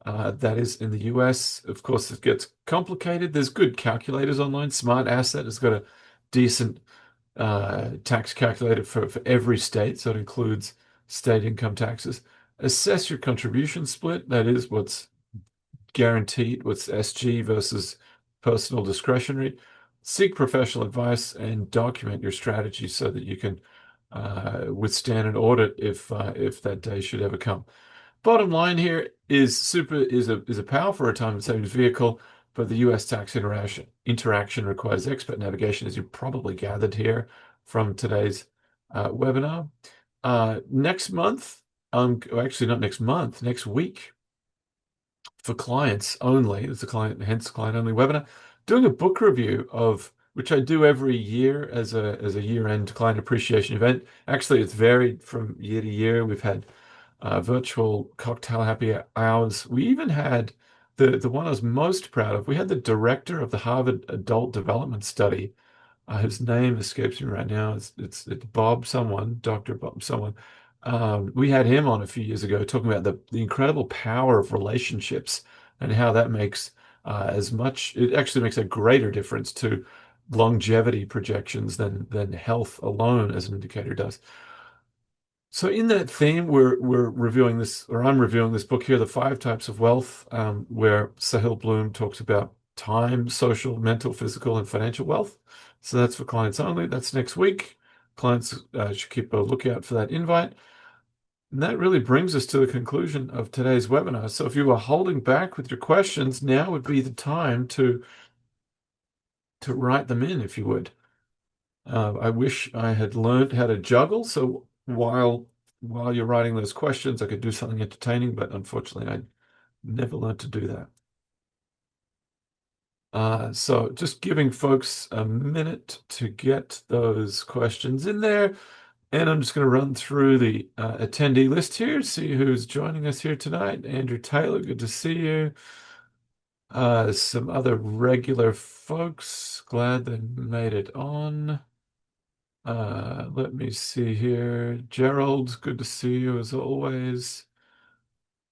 [SPEAKER 1] That is in the US. Of course, it gets complicated. There's good calculators online. Smart Asset has got a decent tax calculator for every state, so it includes state income taxes. Assess your contribution split. That is what's guaranteed, what's SG versus personal discretionary. Seek professional advice and document your strategy so that you can withstand an audit if that day should ever come. Bottom line here is super is a powerful retirement savings vehicle, but the US tax interaction requires expert navigation, as you probably gathered here from today's webinar. Next month, actually not next month, next week, for clients only. It's hence client only webinar. Doing a book review of which I do every year as a year-end client appreciation event. Actually, it's varied from year to year. We've had virtual cocktail happy hours. We even had the one I was most proud of. We had the director of the Harvard Adult Development Study, whose name escapes me right now. It's Bob someone, Dr. Bob someone. We had him on a few years ago talking about the incredible power of relationships and how that makes it actually makes a greater difference to longevity projections than health alone as an indicator does. So in that theme, we're reviewing this, or I'm reviewing this book here, The Five Types of Wealth, where Sahil Bloom talks about time, social, mental, physical, and financial wealth. So that's for clients only. That's next week. Clients should keep a lookout for that invite. And that really brings us to the conclusion of today's webinar. So if you are holding back with your questions, now would be the time to write them in, if you would. I wish I had learned how to juggle, so while you're writing those questions, I could do something entertaining, but unfortunately, I never learned to do that. So just giving folks a minute to get those questions in there. And I'm just going to run through the attendee list here, see who's joining us here tonight. Andrew Taylor, good to see you. Some other regular folks, glad they made it on. Let me see here. Gerald, good to see you as always.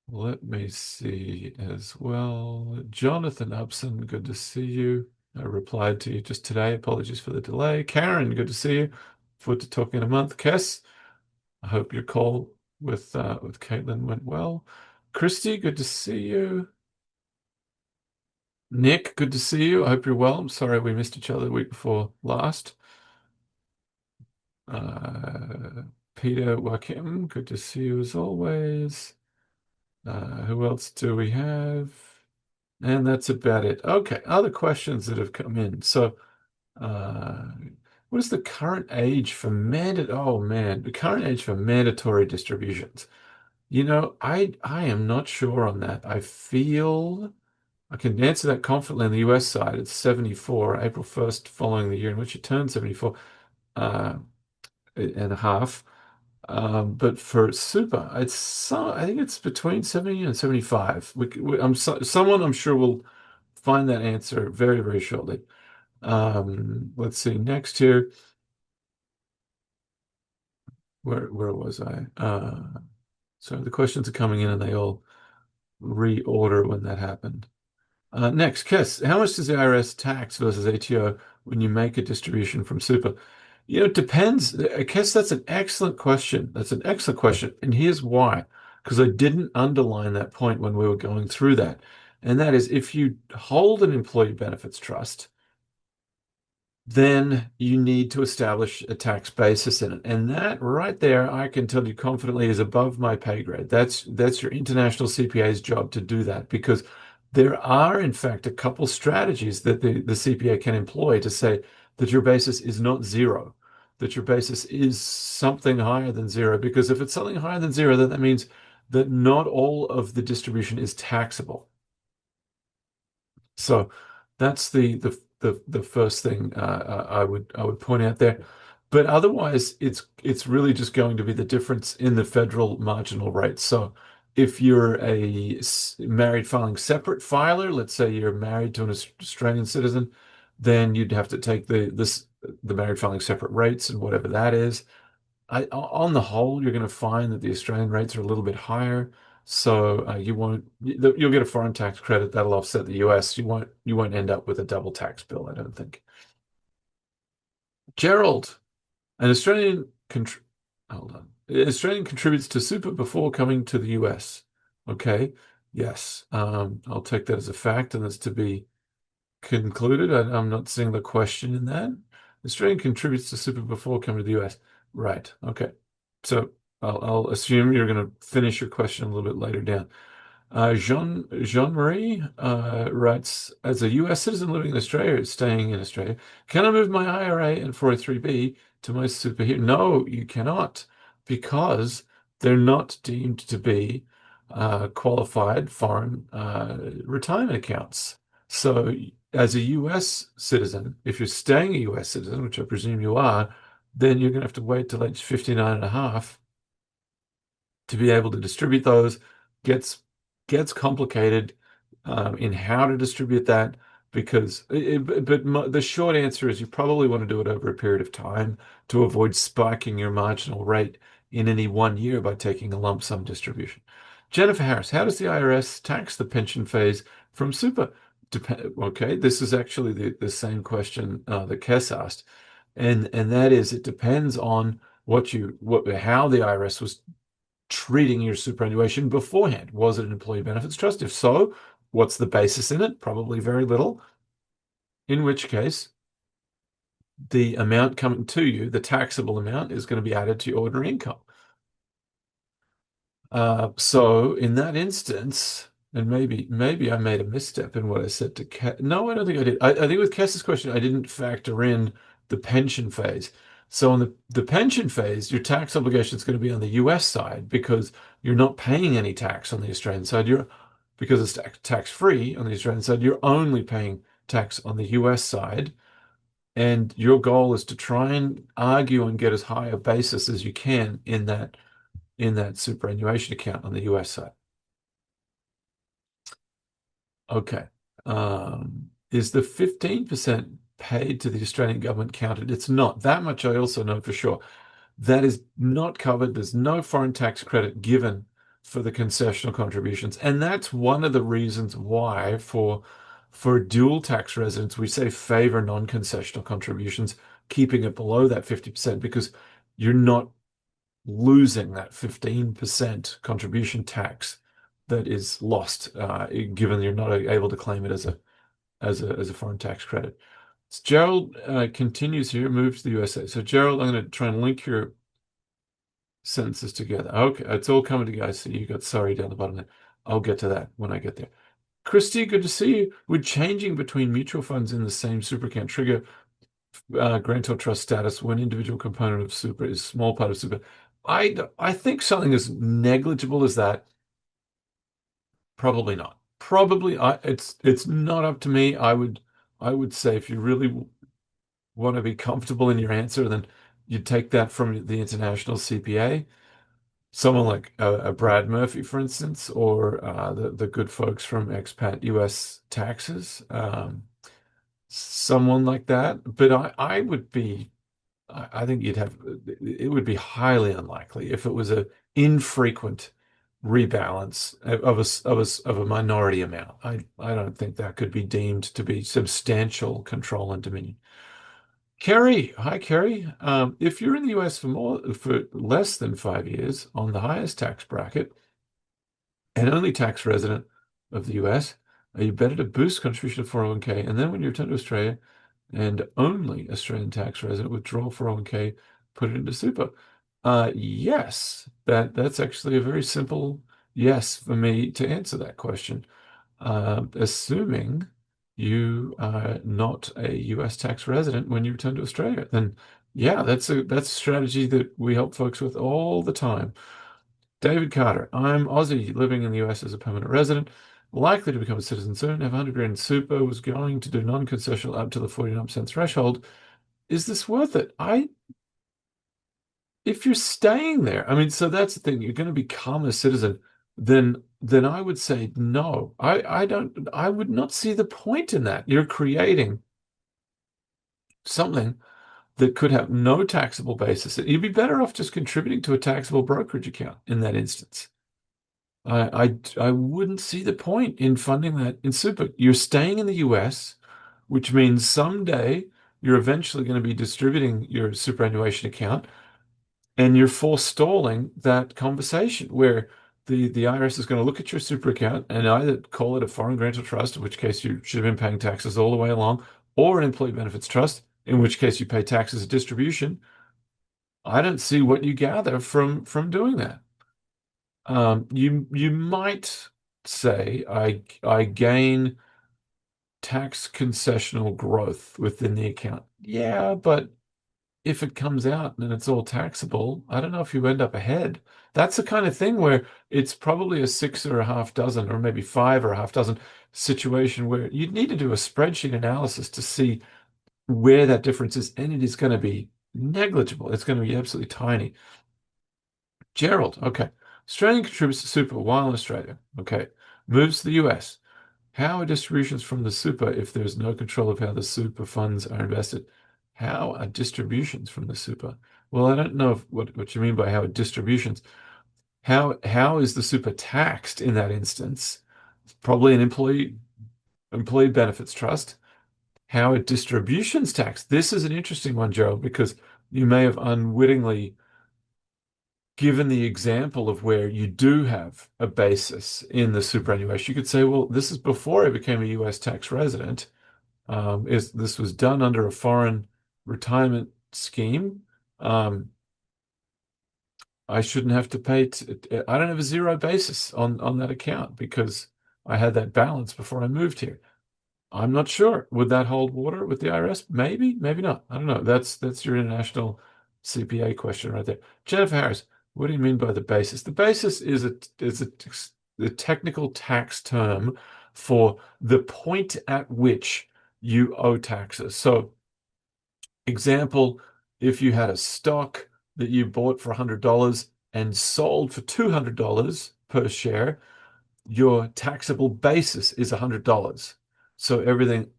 [SPEAKER 1] Let me see as well. Jonathan Upson, good to see you. I replied to you just today. Apologies for the delay. Karen, good to see you. Forward to talking in a month. Kess, I hope your call with Caitlin went well. Christy, good to see you. Nick, good to see you. I hope you're well. I'm sorry we missed each other the week before last. Peter Wakim, good to see you as always. Who else do we have? And that's about it. Okay, other questions that have come in. So, well, What is the current age for oh man, the current age for mandatory distributions? I am not sure on that. I feel I can answer that confidently on the US side. It's 74, April 1st following the year in which you turn 74 uh, and a half. But for super, I think it's between 70 and 75. Someone I'm sure will find that answer very, very shortly. Let's see. Next here, where was I? So the questions are coming in and they all reorder when that happened. Next, Kess, how much does the IRS tax versus ATO when you make a distribution from super? It depends. Kess, that's an excellent question. That's an excellent question. And here's why. Because I didn't underline that point when we were going through that. And that is if you hold an employee benefits trust, then you need to establish a tax basis in it. And that right there, I can tell you confidently, is above my pay grade. That's your international CPA's job to do that because there are, in fact, a couple strategies that the CPA can employ to say that your basis is not zero, that your basis is something higher than zero. Because if it's something higher than zero, then that means that not all of the distribution is taxable. So that's the first thing I would point out there. But otherwise, it's really just going to be the difference in the federal marginal rate. So if you're married filing separate filer, let's say you're married to an Australian citizen, then you'd have to take the married filing separate rates and whatever that is. On the whole, you're going to find that the Australian rates are a little bit higher, so you'll get a foreign tax credit that'll offset the US. You won't end up with a double tax bill, I don't think. Gerald, an hold on. An Australian contributes to super before coming to the US. Okay, yes, I'll take that as a fact, and that's to be concluded. I'm not seeing the question in that. Australian contributes to super before coming to the US. Right. Okay. So I'll assume you're going to finish your question a little bit later down. Jean-Marie writes, as a US citizen living in Australia, staying in Australia, can I move my IRA and 403b to my super here? No, you cannot, because they're not deemed to be qualified foreign retirement accounts. So as a US citizen, if you're staying a US citizen, which I presume you are, then you're going to have to wait till age 59 and a half to be able to distribute those. Gets complicated in how to distribute that because the short answer is you probably want to do it over a period of time to avoid spiking your marginal rate in any one year by taking a lump sum distribution. Jennifer Harris, how does the IRS tax the pension phase from super? Okay, this is actually the same question that Kess asked, and that is it depends on how the IRS was treating your superannuation beforehand. Was it an employee benefits trust? If so, what's the basis in it? Probably very little. In which case, the amount coming to you, the taxable amount, is going to be added to your ordinary income. So in that instance, and maybe I made a misstep in what I said to Cass. No, I don't think I did. I think with Cass's question, I didn't factor in the pension phase. So on the pension phase, your tax obligation is going to be on the US side because you're not paying any tax on the Australian side. Because it's tax free on the Australian side, you're only paying tax on the US side. And your goal is to try and argue and get as high a basis as you can in that superannuation account on the US side. Okay. Is the 15% paid to the Australian government counted? It's not. That much I also know for sure. That is not covered. There's no foreign tax credit given for the concessional contributions. And that's one of the reasons why for dual tax residents, we say favor non-concessional contributions, keeping it below that 50% because you're not losing that 15% contribution tax that is lost, given you're not able to claim it as a foreign tax credit. So Gerald continues here, moves to the USA. So Gerald, I'm going to try and link your sentences together. Okay, it's all coming together. So you got sorry down the bottom there. I'll get to that when I get there. Christy, good to see you. Would changing between mutual funds in the same super account trigger grantor trust status when individual component of super is small part of super. I think something as negligible as that, probably not. Probably it's not up to me. I would say if you really want to be comfortable in your answer, then you take that from the international CPA. Someone like a Brad Murphy, for instance, or the good folks from expat US taxes, someone like that. But I would be, I think it would be highly unlikely if it was a infrequent rebalance of a minority amount. I don't think that could be deemed to be substantial control and dominion. Kerry, hi Kerry. If you're in the US for less than 5 years on the highest tax bracket and only tax resident of the US, are you better to boost contribution to 401k and then when you return to Australia and only Australian tax resident withdraw 401k, put it into super? Yes, that's actually a very simple yes for me to answer that question. Assuming you are not a US tax resident when you return to Australia, then yeah, that's a strategy that we help folks with all the time. David Carter, I'm Aussie living in the US as a permanent resident, likely to become a citizen soon, have 100 grand in super, was going to do non-concessional up to the 49% threshold. Is this worth it? If you're staying there, I mean, so that's the thing, you're going to become a citizen, then I would say no. I would not see the point in that. You're creating something that could have no taxable basis. You'd be better off just contributing to a taxable brokerage account in that instance. I wouldn't see the point in funding that in super. You're staying in the US, which means someday you're eventually going to be distributing your superannuation account and you're forestalling that conversation where the IRS is going to look at your super account and either call it a foreign grantor trust, in which case you should have been paying taxes all the way along, or an employee benefits trust, in which case you pay taxes as distribution. I don't see what you gather from doing that. You might say I gain tax concessional growth within the account. Yeah, but if it comes out and it's all taxable, I don't know if you end up ahead. That's the kind of thing where it's probably a six or a half dozen, or maybe five or a half dozen situation where you'd need to do a spreadsheet analysis to see where that difference is, and it is going to be negligible. It's going to be absolutely tiny. Gerald, okay. Australian contributes to super while in Australia. Okay. Moves to the US. How are distributions from the super if there's no control of how the super funds are invested? How are distributions from the super? Well, I don't know what you mean by how are distributions. How is the super taxed in that instance? It's probably an employee benefits trust. How are distributions taxed? This is an interesting one, Gerald, because you may have unwittingly given the example of where you do have a basis in the superannuation. You could say, well, this is before I became a US tax resident. This was done under a foreign retirement scheme. Um, I shouldn't have to pay. I don't have a zero basis on that account because I had that balance before I moved here. I'm not sure. Would that hold water with the IRS? Maybe, maybe not. I don't know. That's your international CPA question right there. Jennifer Harris, what do you mean by the basis? The basis is the technical tax term for the point at which you owe taxes. So, example, if you had a stock that you bought for $100 and sold for $200 per share, your taxable basis is $100. So everything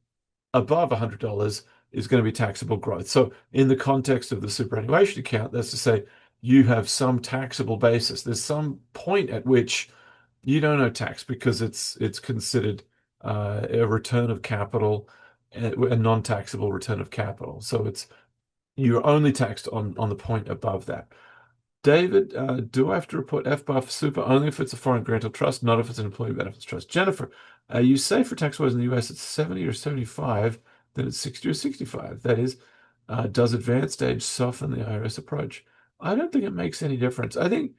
[SPEAKER 1] above $100 is going to be taxable growth. So in the context of the superannuation account, that's to say you have some taxable basis. There's some point at which you don't owe tax because it's considered a return of capital, a non-taxable return of capital. So you're only taxed on the point above that. David, do I have to report FBAR super only if it's a foreign grantor trust, not if it's an employee benefits trust? Jennifer, you say for tax-wise in the US it's 70 or 75, then it's 60 or 65. That is, does advanced age soften the IRS approach? I don't think it makes any difference. I think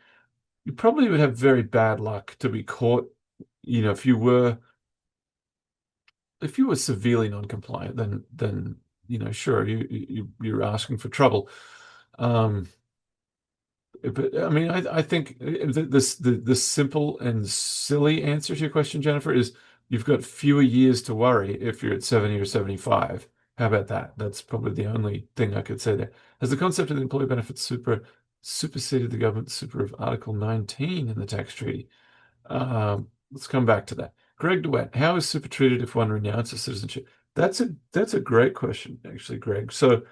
[SPEAKER 1] you probably would have very bad luck to be caught, if you were severely non-compliant, then sure, you're asking for trouble. Um, but I mean, I think the simple and silly answer to your question, Jennifer, is you've got fewer years to worry if you're at 70 or 75. How about that? That's probably the only thing I could say there. Has the concept of the employee benefits superseded the government super of Article 19 in the tax treaty? Let's come back to that. Greg DeWitt, how is super treated if one renounces citizenship? That's a great question, actually, Greg. So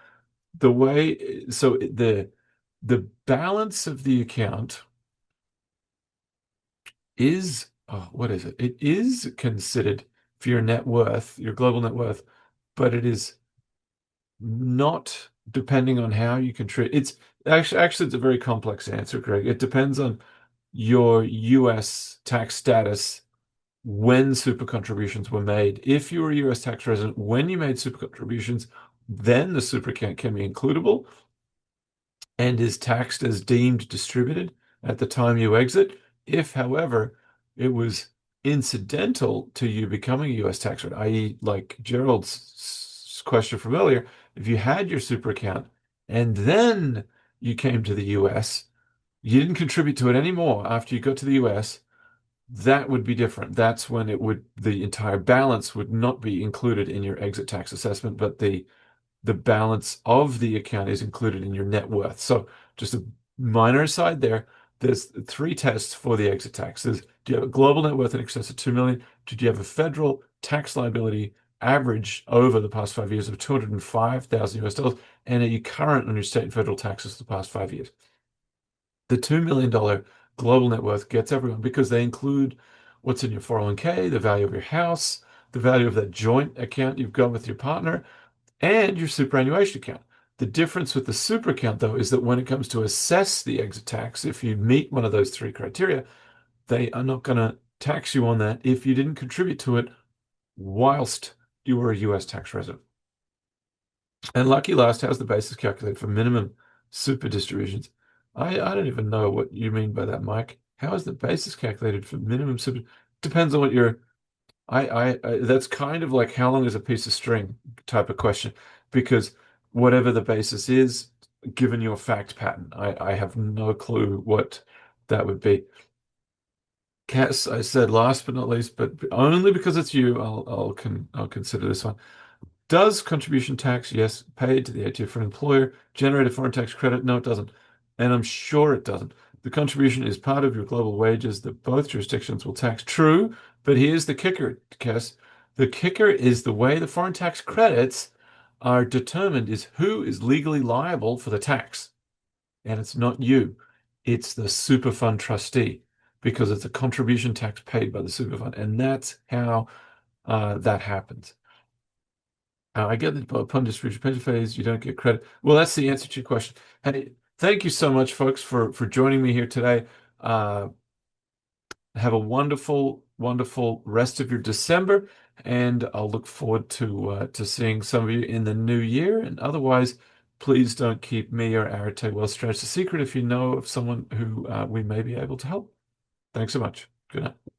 [SPEAKER 1] the balance of the account is, oh, what is it? It is considered for your net worth, your global net worth, but it is not depending on how you contribute. It's actually it's a very complex answer, Greg. It depends on your US tax status when super contributions were made. If you were a US tax resident when you made super contributions, then the super account can be includable and is taxed as deemed distributed at the time you exit. If, however, it was incidental to you becoming a US tax resident, i.e., like Gerald's question from earlier, if you had your super account and then you came to the US, you didn't contribute to it anymore after you got to the US, that would be different. That's when the entire balance would not be included in your exit tax assessment, but the balance of the account is included in your net worth. So just a minor aside there, there's three tests for the exit tax. Do you have a global net worth in excess of 2 million? Did you have a federal tax liability average over the past 5 years of 205,000 US dollars? And are you current on your state and federal taxes for the past 5 years? The $2 million global net worth gets everyone because they include what's in your 401k, the value of your house, the value of that joint account you've got with your partner, and your superannuation account. The difference with the super account, though, is that when it comes to assess the exit tax, if you meet one of those three criteria, they are not going to tax you on that if you didn't contribute to it whilst you were a US tax resident. And lucky last, how's the basis calculated for minimum super distributions? I don't even know what you mean by that, Mike. How is the basis calculated for minimum super? Depends on what your that's kind of like how long is a piece of string type of question, because whatever the basis is, given your fact pattern, I have no clue what that would be. Cass, I said last but not least, but only because it's you, I'll consider this one. Does contribution tax, yes, paid to the ATO for an employer, generate a foreign tax credit? No, it doesn't. And I'm sure it doesn't. The contribution is part of your global wages that both jurisdictions will tax. True, but here's the kicker, Cass. The kicker is the way the foreign tax credits are determined is who is legally liable for the tax. And it's not you. It's the super fund trustee because it's a contribution tax paid by the super fund. And that's how that happens. I get that upon distribution pension phase, you don't get credit. Well, that's the answer to your question. Hey, thank you so much, folks, for joining me here today. Uh, have a wonderful, wonderful rest of your December, and I'll look forward to seeing some of you in the new year. And otherwise, please don't keep me or Arate Wealth Strategies a secret if you know of someone who we may be able to help. Thanks so much. Good night.